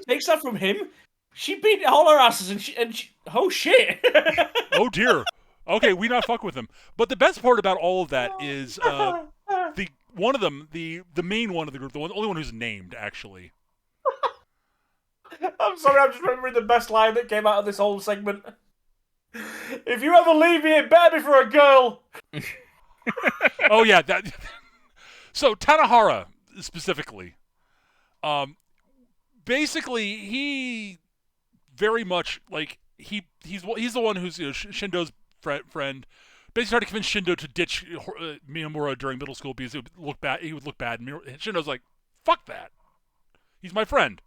takes that from him. She beat all her asses, and she oh shit. Oh dear. Okay, we not fuck with him. But the best part about all of that is the one of them, the main one of the group, the only one who's named actually. I'm sorry, I'm just remembering the best line that came out of this whole segment. If you ever leave me, it better be for a girl. Oh yeah, that. So Tanahara specifically, basically he very much like he's the one who's Shindo's friend. Basically tried to convince Shindo to ditch Miyamura during middle school because it would look bad. He would look bad. And Shindo's like, "Fuck that. He's my friend.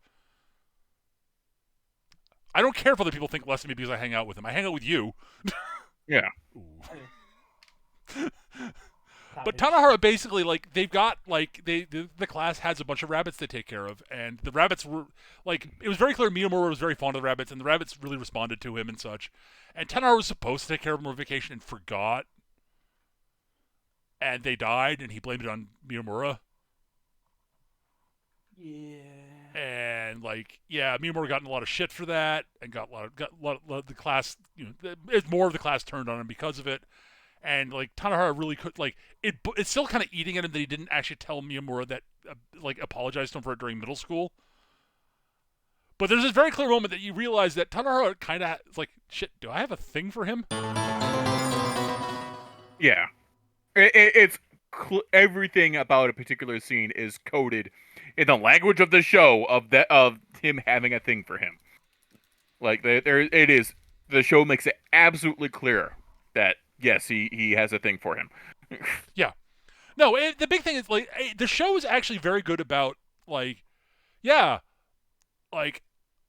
I don't care if other people think less of me because I hang out with him. I hang out with you." Yeah. But Tanahara basically, like, they've got, like, the class has a bunch of rabbits they take care of, and the rabbits were, like, it was very clear Miyamura was very fond of the rabbits, and the rabbits really responded to him and such. And Tanahara was supposed to take care of them on vacation and forgot, and they died, and he blamed it on Miyamura. Yeah. And, like, yeah, Miyamura got in a lot of shit for that, and got a lot of the class, it's more of the class turned on him because of it. And like Tanahara really could it's still kind of eating at him that he didn't actually tell Miyamura that apologized to him for it during middle school. But there's this very clear moment that you realize that Tanahara kind of is like, shit, do I have a thing for him? Yeah, it's everything about a particular scene is coded in the language of the show of him having a thing for him. Like there it is. The show makes it absolutely clear that yes, he has a thing for him. Yeah. No, the big thing is, like, the show is actually very good about, like, yeah, like,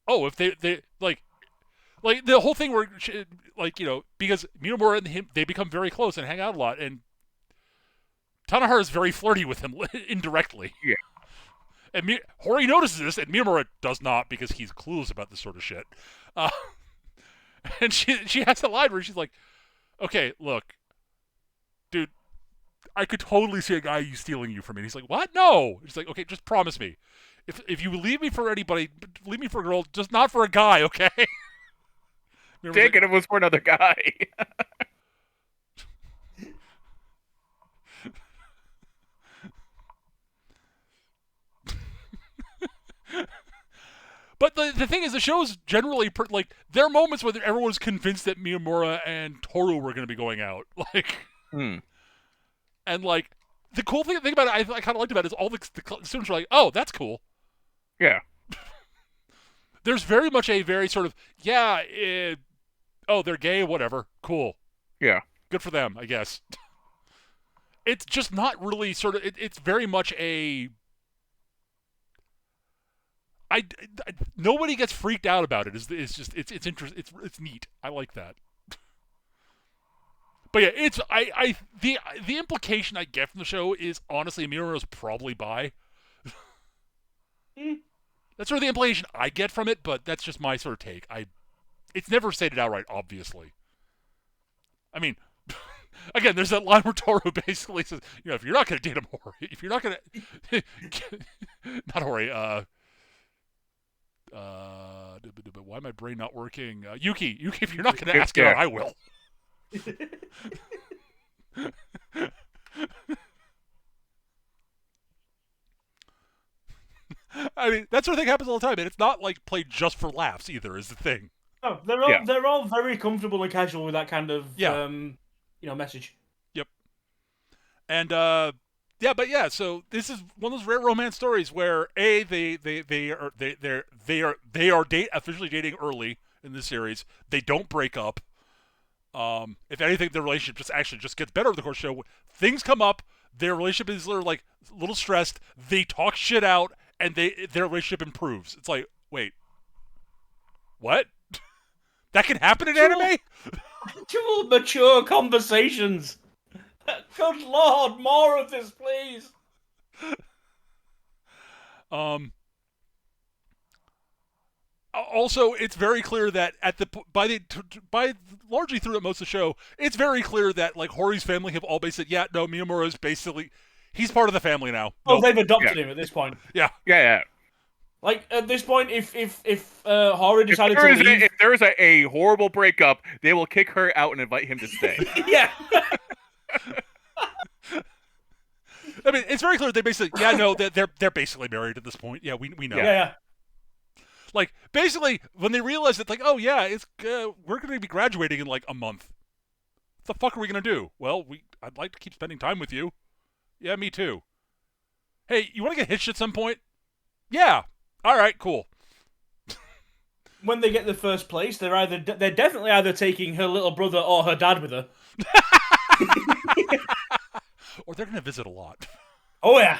oh, if they like the whole thing where, like, because Miyamura and him, they become very close and hang out a lot, and Tanahara is very flirty with him indirectly. Yeah. And Hori notices this, and Miyamura does not because he's clueless about this sort of shit. And she has a line where she's like, okay, look, dude, I could totally see a guy stealing you from me. And he's like, what? No. He's like, okay, just promise me. If you leave me for anybody, leave me for a girl, just not for a guy, okay? Take it was for another guy. But the thing is, the show's generally, like, there are moments where everyone's convinced that Miyamura and Toru were going to be going out. Like, and, like, the cool thing about it, I kind of liked about it, is all the students were like, oh, that's cool. Yeah. There's very much a very sort of, yeah, oh, they're gay, whatever, cool. Yeah. Good for them, I guess. It's just not really sort of, it's very much a, nobody gets freaked out about it. It's just it's interesting. It's neat. I like that. But yeah, it's the implication I get from the show is honestly Miyamura's probably bi. That's sort of the implication I get from it, but that's just my sort of take. It's never stated outright, obviously. I mean, again, there's that line where Toru basically says, if you're not going to date him, Hori, if you're not going to, not Hori, why am my brain not working? Yuki, if you're not going to ask it out, I will. I mean, that sort of thing happens all the time, and it's not like played just for laughs either, is the thing. Oh, they're all very comfortable and casual with that kind of message. Yep. And so this is one of those rare romance stories where they are officially dating early in the series. They don't break up. If anything, their relationship just gets better over the course of the show. Things come up, their relationship is like a little stressed. They talk shit out, and their relationship improves. It's like, wait, what? That can happen in anime? Actual mature conversations. Good Lord, more of this, please. Also, it's very clear that by largely throughout most of the show, it's very clear that like Hori's family have all basically said, yeah, no, Miyamura is basically he's part of the family now. Oh, they've adopted him at this point. Yeah. Like at this point, if Hori decided to leave, if there is a horrible breakup, they will kick her out and invite him to stay. Yeah. I mean, it's very clear they basically, they're basically married at this point. Yeah, we know. Yeah. Like basically, when they realize that, like, oh yeah, it's we're going to be graduating in like a month. What the fuck are we going to do? Well, I'd like to keep spending time with you. Yeah, me too. Hey, you want to get hitched at some point? Yeah. All right, cool. When they get the first place, they're definitely either taking her little brother or her dad with her. Or they're going to visit a lot. Oh yeah.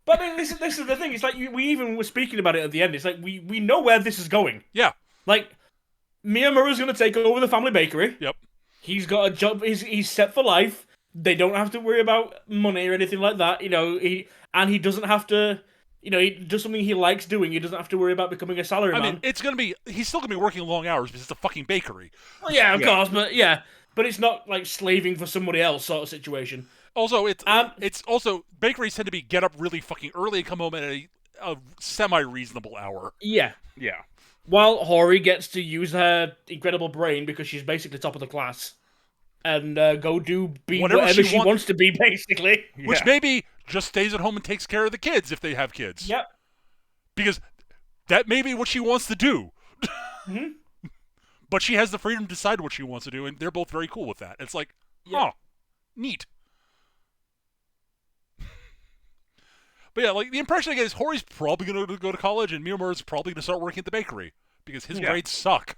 But I mean, this is the thing. It's like we even were speaking about it at the end. It's like we know where this is going. Yeah. Like Miyamura's going to take over the family bakery. Yep. He's got a job. He's set for life. They don't have to worry about money or anything like that. He doesn't have to. He does something he likes doing. He doesn't have to worry about becoming a salaryman. I mean, he's still going to be working long hours because it's a fucking bakery. Well, yeah, of course, but it's not like slaving for somebody else sort of situation. Also, it's also bakeries tend to be get up really fucking early and come home at a semi-reasonable hour. Yeah. While Hori gets to use her incredible brain because she's basically top of the class and be whatever she wants to be, basically. Which maybe just stays at home and takes care of the kids if they have kids. Yep. Because that may be what she wants to do. Mm-hmm. But she has the freedom to decide what she wants to do, and they're both very cool with that. It's like, neat. But yeah, like the impression I get is Hori's probably going to go to college, and Miyamura's probably going to start working at the bakery because his grades suck.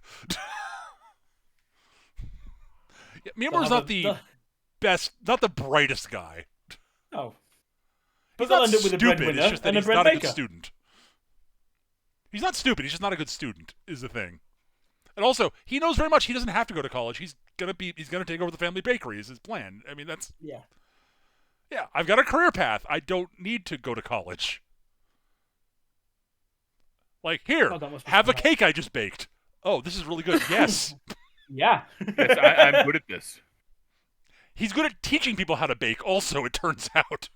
Miyamura's not the best, not the brightest guy. No, but they'll end up with a breadwinner and a bread not baker. A good student. He's not stupid. He's just not a good student. Is the thing. And also, he knows very much. He doesn't have to go to college. He's gonna take over the family bakery. Is his plan. I mean, that's Yeah, I've got a career path. I don't need to go to college. Like, here, have a cake I just baked. Oh, this is really good. Yes. Yeah. Yes, I'm good at this. He's good at teaching people how to bake also, it turns out.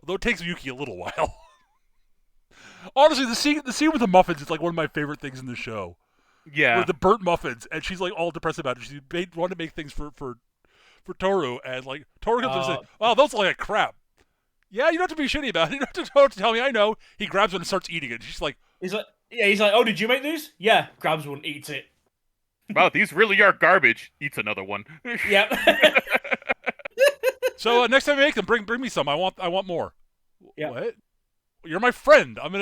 Although it takes Yuki a little while. Honestly, the scene with the muffins is like one of my favorite things in the show. Yeah. Where the burnt muffins, and she's like all depressed about it. She wanted to make things for Toru, and like Toru comes and says, "Wow, those look like crap." Yeah, you don't have to be shitty about it. You don't have to tell me. I know. He grabs one and starts eating it. She's like, he's like, "Oh, did you make these?" Yeah, grabs one, eats it. Wow, these really are garbage. Eats another one. Yep. So next time you make them, bring me some. I want more. Yeah. What? You're my friend. I'm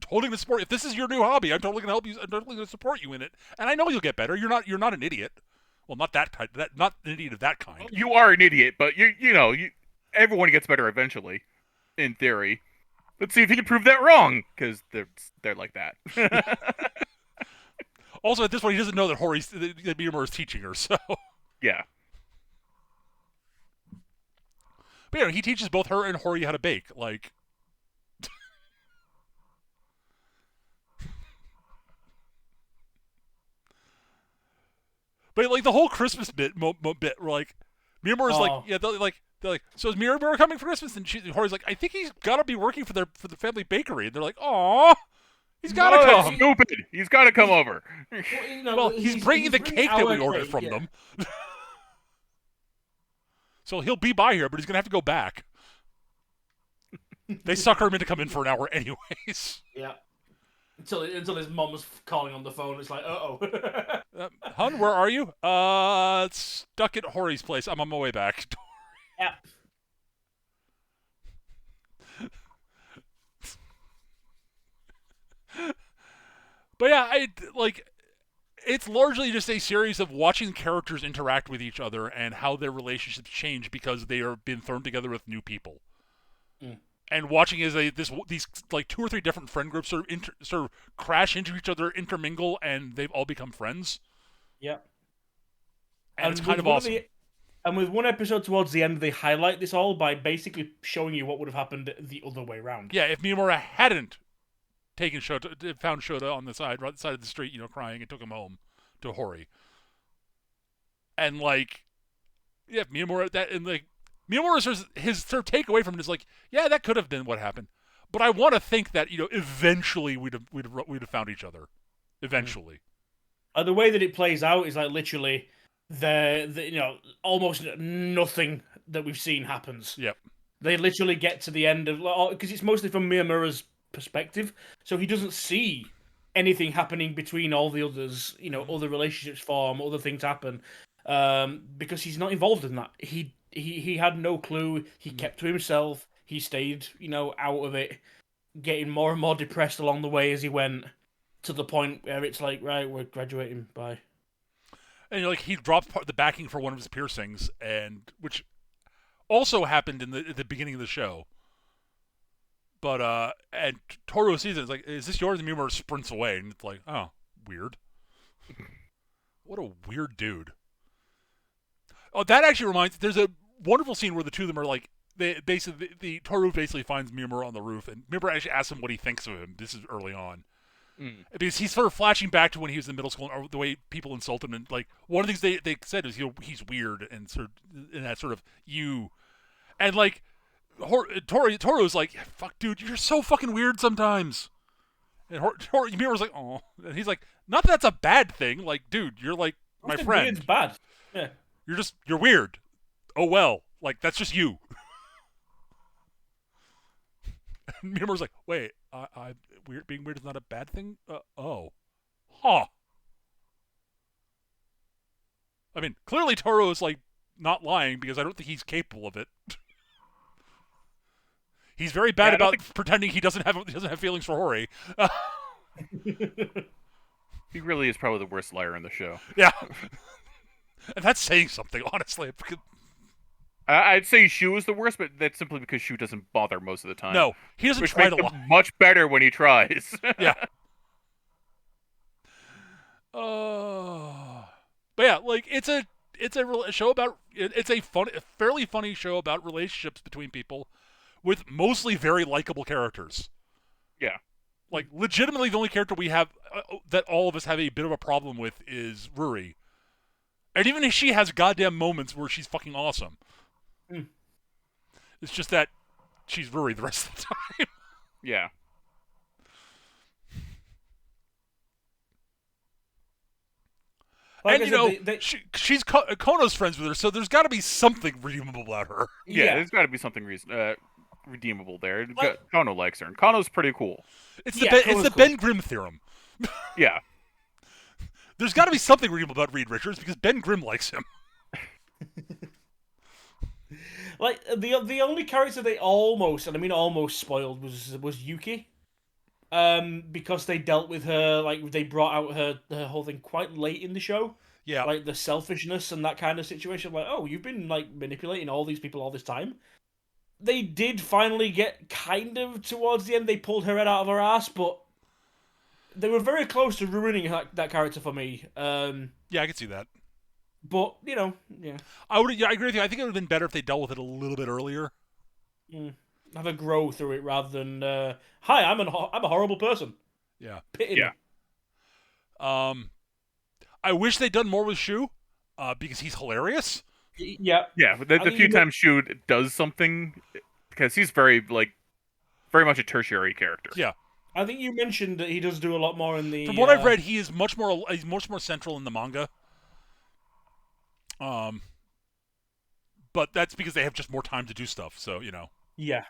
totally gonna support. If this is your new hobby, I'm totally gonna help you. I'm totally gonna support you in it. And I know you'll get better. You're not an idiot. Well, not that type. Not an idiot of that kind. You are an idiot, but everyone gets better eventually, in theory. Let's see if you can prove that wrong, because they're like that. Also, at this point, he doesn't know that Miyamura is teaching her. So yeah. But he teaches both her and Hori how to bake. Like. But like the whole Christmas bit, like Miyamura's they're like, so is Miyamura coming for Christmas? And Hori's like, I think he's got to be working for the family bakery. And they're like, aw, he's got to come. That's stupid. He's got to come over. Well, he's bringing the cake that we ordered from them. So he'll be by here, but he's gonna have to go back. They sucker him into come in for an hour anyways. Yeah. until his mom's calling on the phone. It's like, uh-oh. Hun, where are you? Stuck at Hori's place. I'm on my way back. Yeah. But yeah, it's largely just a series of watching characters interact with each other and how their relationships change because they are being thrown together with new people. And watching as these like 2 or 3 different friend groups sort of crash into each other, intermingle, and they've all become friends. Yeah. And it's kind of awesome. And with one episode towards the end, they highlight this all by basically showing you what would have happened the other way around. Yeah, if Miyamura hadn't found Shota on the side of the street, crying, and took him home to Hori. And Miyamura's his sort of takeaway from it is like, yeah, that could have been what happened, but I want to think that eventually we'd have found each other, eventually. The way that it plays out is like literally almost nothing that we've seen happens. Yep. They literally get to the end of because it's mostly from Miyamura's perspective, so he doesn't see anything happening between all the others. Other relationships form, other things happen, because he's not involved in that. He had no clue. He kept to himself. He stayed, out of it, getting more and more depressed along the way as he went, to the point where it's like, right, we're graduating. Bye. And he dropped the backing for one of his piercings, and which also happened at the beginning of the show. But and Toru sees it. It's like, is this yours? And Miyamura sprints away, and it's like, oh, weird. What a weird dude. Oh, that actually reminds. There's a wonderful scene where the two of them are like, the Toru basically finds Miyamura on the roof, and Miyamura actually asks him what he thinks of him. This is early on. Because he's sort of flashing back to when he was in middle school, or the way people insult him, and one of the things they said is he's weird, and sort of in that sort of and Toru's like, fuck, dude, you're so fucking weird sometimes. And Miyamura's like, oh, and he's like, not that that's a bad thing, like, dude, you're like my friend. It's bad. Yeah. You're weird. Oh well, that's just you. And Miyamura's like, wait, being weird is not a bad thing? Oh. Huh. I mean, clearly Toru is not lying, because I don't think he's capable of it. He's very bad about pretending he doesn't have feelings for Hori. He really is probably the worst liar in the show. Yeah. And that's saying something, honestly. I'd say Shu is the worst, but that's simply because Shu doesn't bother most of the time. No, he doesn't which try makes to him lie. Much better when he tries. Yeah. But yeah, it's a show about it's a fairly funny show about relationships between people, with mostly very likable characters. Yeah. Legitimately, the only character we have that all of us have a bit of a problem with is Ruri. And even if she has goddamn moments where she's fucking awesome. It's just that she's Ruri the rest of the time. Yeah. And, she's Kono's friends with her, so there's got to be something redeemable about her. Yeah, there's got to be something redeemable there. Kono likes her, and Kono's pretty cool. It's the Ben Grimm theorem. Yeah. There's got to be something redeemable about Reed Richards, because Ben Grimm likes him. The only character they almost spoiled was Yuki. Because they dealt with her, they brought out her whole thing quite late in the show. Yeah. The selfishness and that kind of situation. Oh, you've been, manipulating all these people all this time. They did finally get kind of towards the end. They pulled her head out of her ass, but they were very close to ruining that character for me. Yeah, I can see that. But, yeah. I agree with you. I think it would have been better if they dealt with it a little bit earlier. Have a grow through it rather than, hi, I'm a horrible person. Yeah. Pity me. I wish they'd done more with Shu, because he's hilarious. Yeah. Yeah, the few times Shu does something, because he's very much a tertiary character. Yeah. I think you mentioned that he does do a lot more in the... From what I've read, he's much more central in the manga. But that's because they have just more time to do stuff, so, Yeah.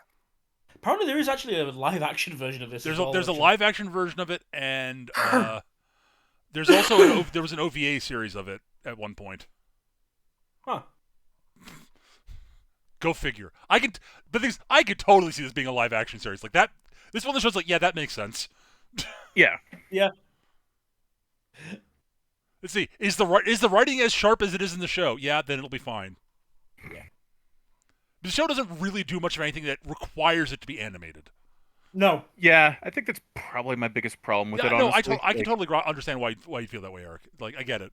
Apparently, there is actually a live action version of this. There's as there's a well, live action version of it, and there's also there was an OVA series of it at one point. Huh. Go figure. I could totally see this being a live action series like that. This one shows like, yeah, that makes sense. Yeah. Yeah. Let's see. Is the writing as sharp as it is in the show? Yeah, then it'll be fine. Yeah. The show doesn't really do much of anything that requires it to be animated. No. Yeah, I think that's probably my biggest problem with it. No, Honestly, I can totally understand why you feel that way, Eric. Like, I get it.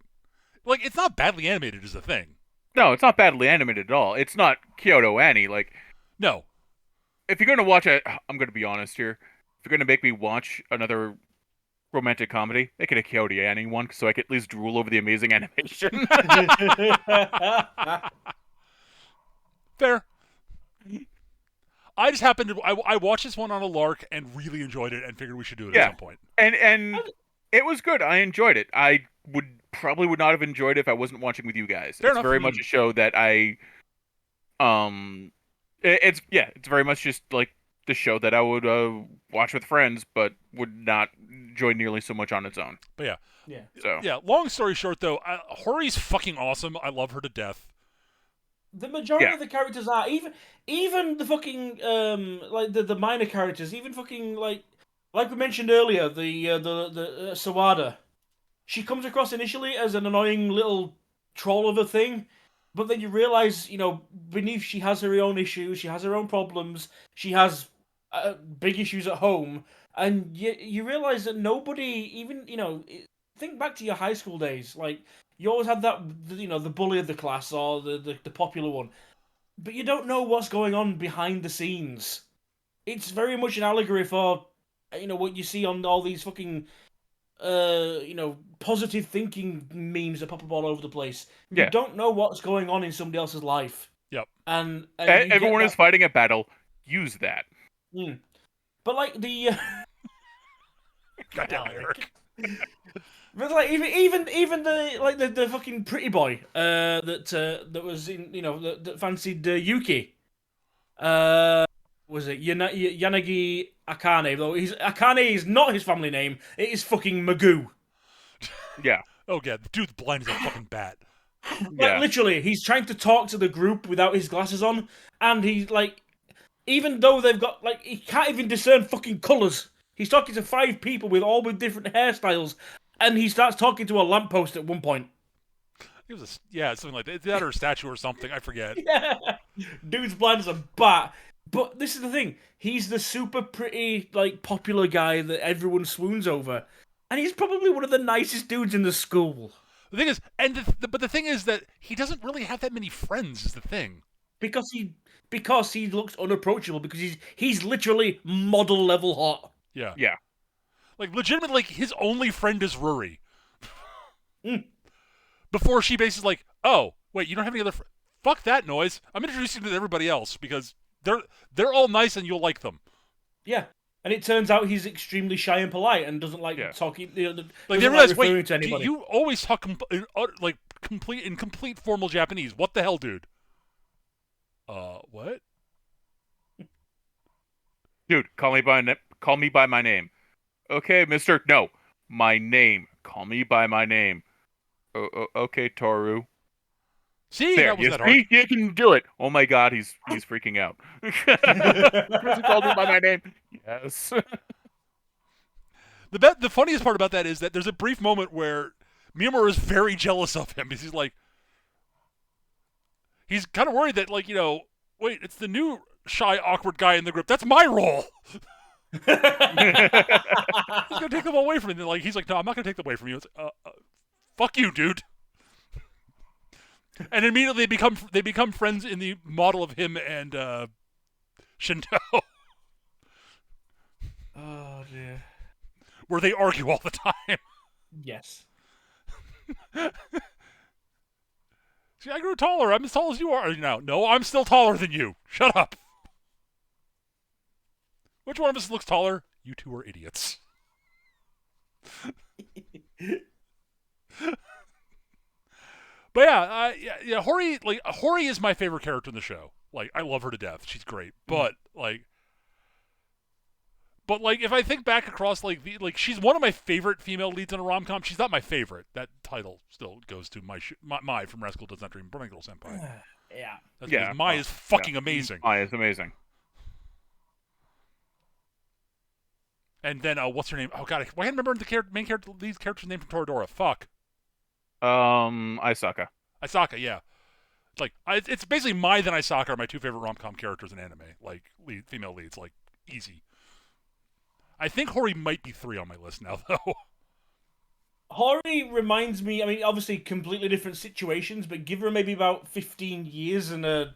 Like, it's not badly animated, is the thing. No, it's not badly animated at all. It's not Kyoto Annie. Like, no. If you're gonna watch it, I'm gonna be honest here. If you're gonna make me watch another romantic comedy, make it a Kyoto Annie one, so I can at least drool over the amazing animation. Fair. I just happened to I watched this one on a lark and really enjoyed it and figured we should do it at some point. And it was good. I enjoyed it. I probably would not have enjoyed it if I wasn't watching with you guys. Fair it's enough. Very much a show that it's very much just like the show that I would watch with friends, but would not enjoy nearly so much on its own. But yeah. So yeah. Long story short, though, Hori's fucking awesome. I love her to death. The majority of the characters are even the fucking like the minor characters, even fucking like we mentioned earlier, the Sawada. She comes across initially as an annoying little troll of a thing, but then you realize, beneath she has her own issues, she has her own problems, she has big issues at home, and you realize that nobody, even, think back to your high school days, like, you always had that, the bully of the class or the popular one, but you don't know what's going on behind the scenes. It's very much an allegory for, what you see on all these fucking positive thinking memes that pop up all over the place. You don't know what's going on in somebody else's life. Yep. And everyone is fighting a battle. Use that. But like the goddamn Eric. But like even the fucking pretty boy that was in that fancied Yuki. Was it Yanagi Akane? Though Akane is not his family name. It is fucking Magoo. Yeah. Oh yeah, the dude's blind as a fucking bat. Like, literally, he's trying to talk to the group without his glasses on, and he's like, even though they've got he can't even discern fucking colours. He's talking to 5 people with different hairstyles, and he starts talking to a lamppost at one point. It was something like that. It's that or a statue or something. I forget. Yeah, dude's blind as a bat. But this is the thing. He's the super pretty, popular guy that everyone swoons over. And he's probably one of the nicest dudes in the school. The thing is, but the thing is that he doesn't really have that many friends, is the thing. Because he looks unapproachable, because he's literally model level hot. Yeah. Yeah. Like, legitimately, his only friend is Ruri. Before she basically like, oh, wait, you don't have any other fuck that noise. I'm introducing you to everybody else, because they're all nice and you'll like them. Yeah. And it turns out he's extremely shy and polite and doesn't like talking. Like they realize, referring to anybody. You always talk complete formal Japanese. What the hell, dude? What? Dude, call me by my name. Okay, Mister. No, my name. Call me by my name. Okay, Toru. See, there, that wasn't that hard. You can do it. Oh my God, he's freaking out. Person called me by my name. Yes. The funniest part about that is that there's a brief moment where Miyamura is very jealous of him. He's kind of worried that, wait, it's the new shy, awkward guy in the group. That's my role. He's gonna take them away from him. He's like, no, I'm not gonna take them away from you. It's fuck you, dude. And immediately they become friends in the model of him and Shinto. Oh dear. Where they argue all the time. Yes. See, I grew taller. I'm as tall as you are now. No, I'm still taller than you. Shut up. Which one of us looks taller? You two are idiots. But Hori is my favorite character in the show. I love her to death. She's great. But But like, if I think back across she's one of my favorite female leads in a rom com. She's not my favorite. That title still goes to Mai from Rascal Does Not Dream, Burning Girl Senpai. Yeah. That's because Mai is fucking amazing. Mai is amazing. And then what's her name? Oh god, I can't remember the main character, lead character's name from Toradora. Fuck. Isaka. Isaka, yeah. Like it's basically Mai and Isaka are my two favorite rom com characters in anime. Like female leads, like easy. I think Hori might be 3 on my list now, though. Hori reminds me, I mean, obviously completely different situations, but give her maybe about 15 years and a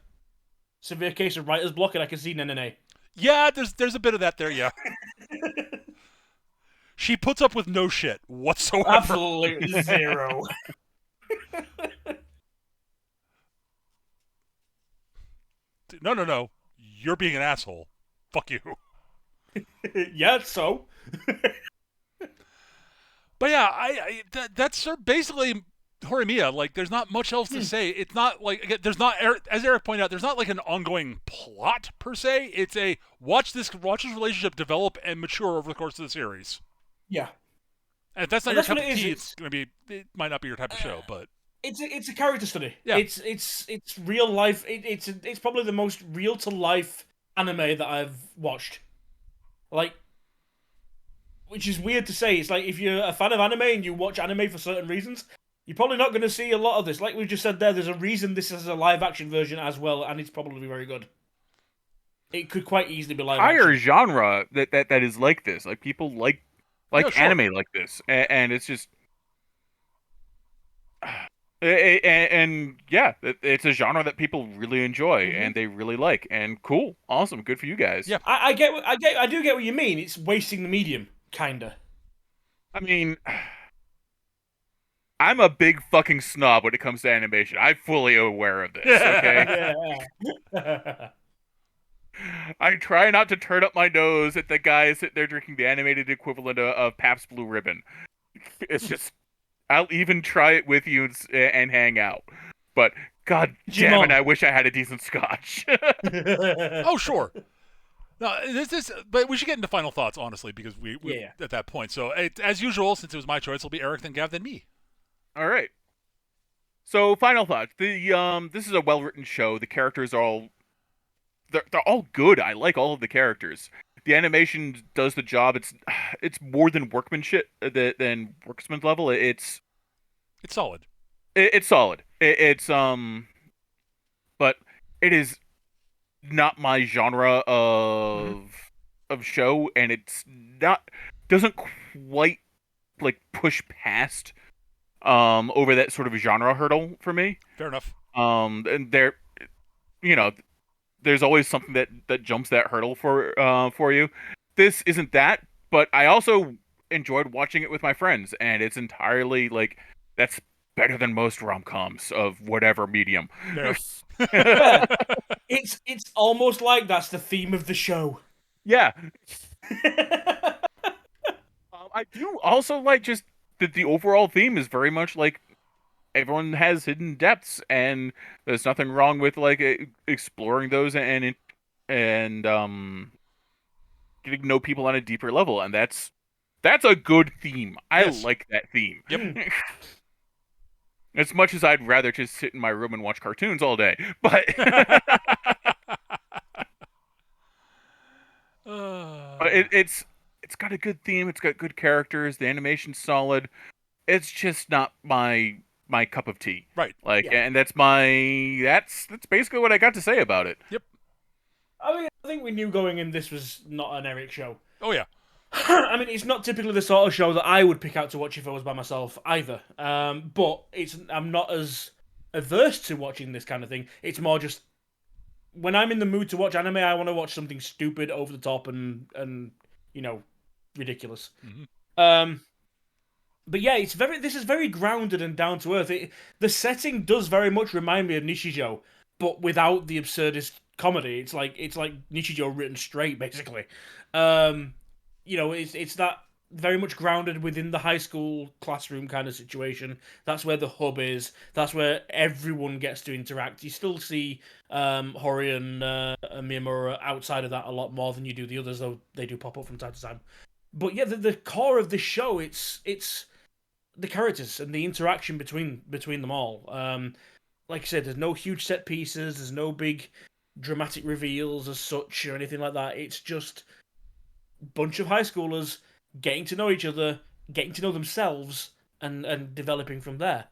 severe case of writer's block, and I can see Nene. Yeah, there's a bit of that there, yeah. She puts up with no shit whatsoever. Absolutely zero. No. You're being an asshole. Fuck you. Yeah, so. But yeah, that's basically HoriMiya. Like, there's not much else to say. It's not like, again, there's not, as Eric pointed out, there's not like an ongoing plot per se. It's a watch this relationship develop and mature over the course of the series. Yeah. And if that's not your cup of tea, it might not be your type of show, but it's a character study. Yeah. It's real life. It's probably the most real to life anime that I've watched. Like, which is weird to say. It's like, if you're a fan of anime and you watch anime for certain reasons, you're probably not going to see a lot of this. Like we just said there's a reason this is a live action version as well, and it's probably very good. It could quite easily be live action. Genre that is like this. Like, people like anime like this, and it's just, and yeah, it's a genre that people really enjoy and they really like, and cool, awesome, good for you guys. Yeah, I do get what you mean. It's wasting the medium, kinda. I mean, I'm a big fucking snob when it comes to animation. I'm fully aware of this. Okay. Yeah. I try not to turn up my nose at the guy sitting there drinking the animated equivalent of Pabst Blue Ribbon. It's just, I'll even try it with you and hang out. But god damn it, I wish I had a decent scotch. Oh, sure. No, but we should get into final thoughts, honestly, because we at that point. So, as usual, since it was my choice, it'll be Eric, then Gav, then me. All right. So, final thoughts. This is a well-written show. The characters are all they're all good. I like all of the characters. The animation does the job. It's more than workmanship than worksman's level. It's solid. It's solid. But it is not my genre of show, and it's doesn't quite like push past over that sort of genre hurdle for me. Fair enough. And there's always something that jumps that hurdle for you. This isn't that, but I also enjoyed watching it with my friends, and it's entirely like that's better than most rom-coms of whatever medium. It's almost like that's the theme of the show. Yeah. I do also like just that the overall theme is very much like everyone has hidden depths, and there's nothing wrong with like exploring those and getting to know people on a deeper level, and that's a good theme. I like that theme. Yep. As much as I'd rather just sit in my room and watch cartoons all day, but but it's got a good theme. It's got good characters. The animation's solid. It's just not my cup of tea. Right. Like, and that's basically what I got to say about it. Yep. I mean, I think we knew going in this was not an Eric show. Oh yeah. I mean, it's not typically the sort of show that I would pick out to watch if I was by myself either. But I'm not as averse to watching this kind of thing. It's more just when I'm in the mood to watch anime, I want to watch something stupid, over the top, and ridiculous. Mm-hmm. But yeah, this is very grounded and down to earth. The setting does very much remind me of Nishijo, but without the absurdist comedy. It's like Nishijo written straight, basically. It's that very much grounded within the high school classroom kind of situation. That's where the hub is. That's where everyone gets to interact. You still see Hori and Miyamura outside of that a lot more than you do the others, though they do pop up from time to time. But yeah, the core of this show, it's the characters and the interaction between them all. Like I said, there's no huge set pieces. There's no big dramatic reveals as such or anything like that. It's just a bunch of high schoolers getting to know each other, getting to know themselves, and developing from there.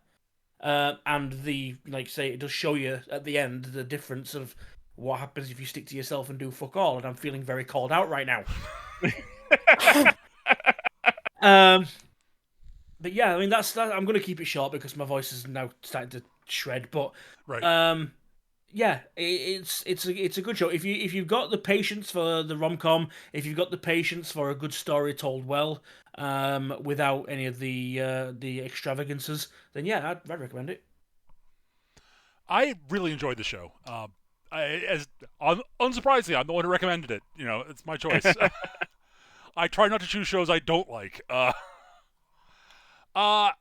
And like I say, it does show you at the end the difference of what happens if you stick to yourself and do fuck all. And I'm feeling very called out right now. But yeah, I mean that's that. I'm going to keep it short because my voice is now starting to shred. But right. Yeah, it's a good show. If you've got the patience for the rom-com, if you've got the patience for a good story told well, without any of the extravagances, then yeah, I'd recommend it. I really enjoyed the show. Unsurprisingly, I'm the one who recommended it. You know, it's my choice. I try not to choose shows I don't like. I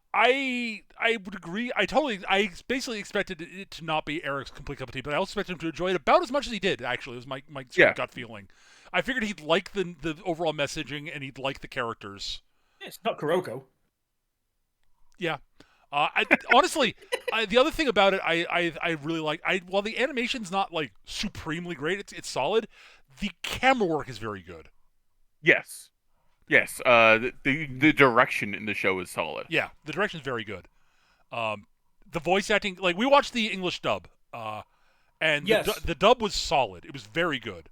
would agree. I basically expected it to not be Eric's complete cup of tea, but I also expected him to enjoy it about as much as he did. Actually, it was my sort of gut feeling. I figured he'd like the overall messaging and he'd like the characters. It's not Kuroko. Yeah. Honestly, the other thing about it, I really like. While the animation's not like supremely great, it's solid. The camera work is very good. Yes. Yes, the direction in the show is solid. Yeah, the direction is very good. The voice acting, like we watched the English dub, and yes. the dub was solid. It was very good.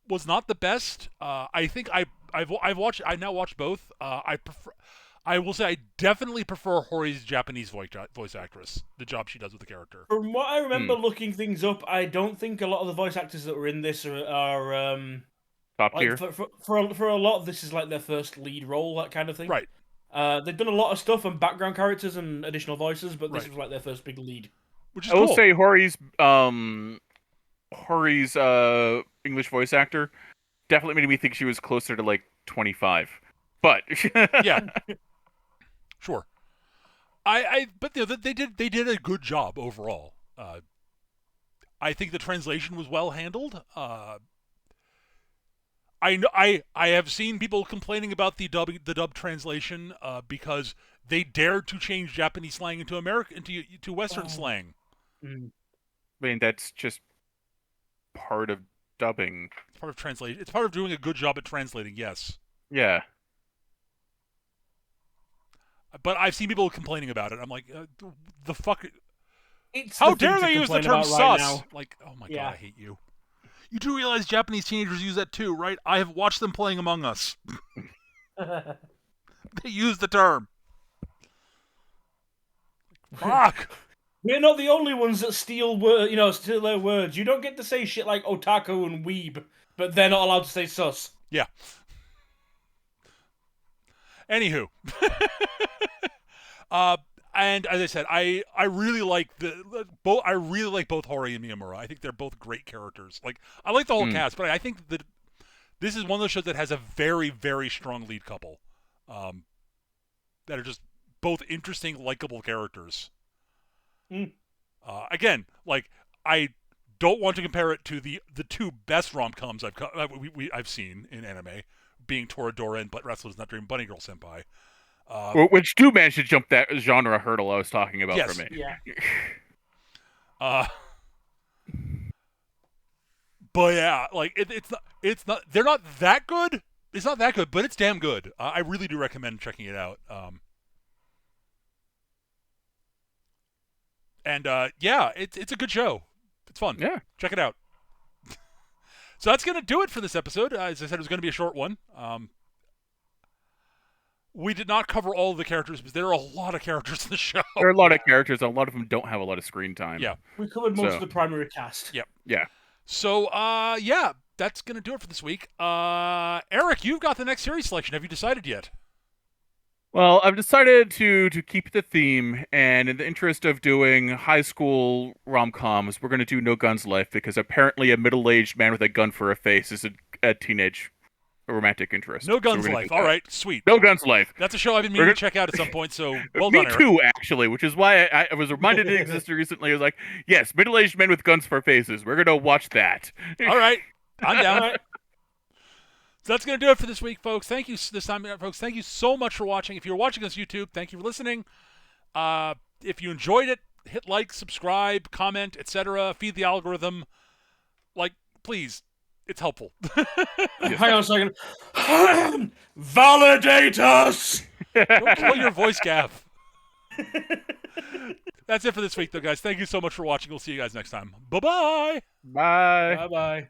Was not the best. I think I've watched. I now watched both. I will say I definitely prefer Hori's Japanese voice actress. The job she does with the character. From what I remember looking things up, I don't think a lot of the voice actors that were in this are top tier. For a lot of this is like their first lead role, that kind of thing. Right. They've done a lot of stuff and background characters and additional voices, but this was like their first big lead. Which is cool. I will say Hori's English voice actor definitely made me think she was closer to like 25. But yeah. Sure. But you know, they did a good job overall. I think the translation was well handled. I have seen people complaining about the dub translation because they dared to change Japanese slang into into Western slang. I mean, that's just part of dubbing. It's part of translation. It's part of doing a good job at translating. Yes. Yeah. But I've seen people complaining about it. I'm like, the fuck. It's how dare they use the term sus? Right, like, oh my god, I hate you. You do realize Japanese teenagers use that too, right? I have watched them playing Among Us. They use the term. Fuck. We're not the only ones that steal their words. You don't get to say shit like otaku and weeb, but they're not allowed to say sus. Yeah. Anywho. And as I said, I really like I really like both Hori and Miyamura. I think they're both great characters. Like I like the whole cast, but I think that this is one of those shows that has a very, very strong lead couple, that are just both interesting, likable characters. Again, like I don't want to compare it to the two best rom-coms I've seen in anime, being Toradora and But Restless Not Dream Bunny Girl Senpai. Which do manage to jump that genre hurdle I was talking about for me. Yeah. But yeah, like it's not. They're not that good. It's not that good, but it's damn good. I really do recommend checking it out. And yeah, it's a good show. It's fun. Yeah, check it out. So that's gonna do it for this episode. As I said, it was gonna be a short one. We did not cover all of the characters, but there are a lot of characters in the show. There are a lot of characters. A lot of them don't have a lot of screen time. Yeah. We covered most of the primary cast. Yep. Yeah. So, yeah, that's going to do it for this week. Eric, you've got the next series selection. Have you decided yet? Well, I've decided to keep the theme, and in the interest of doing high school rom-coms, we're going to do No Guns Life, because apparently a middle-aged man with a gun for a face is a teenage a romantic interest. No So we're Guns gonna Life. do All that. right, sweet. No Guns Life. That's a show I've been We're meaning to check out at some point, so well Me done, Eric. too, actually, which is why I was reminded it existed recently. I was like, yes, middle-aged men with guns for faces. We're gonna watch that. All right, I'm down. All right. So that's going to do it for this week, folks. Thank you this time, folks. Thank you so much for watching. If you're watching us YouTube, thank you for listening. If you enjoyed it, hit like, subscribe, comment, etc. Feed the algorithm. Like, please, it's helpful. Hang on a second. Validate us! Don't kill your voice, Gav. That's it for this week, though, guys. Thank you so much for watching. We'll see you guys next time. Bye-bye. Bye. Bye-bye.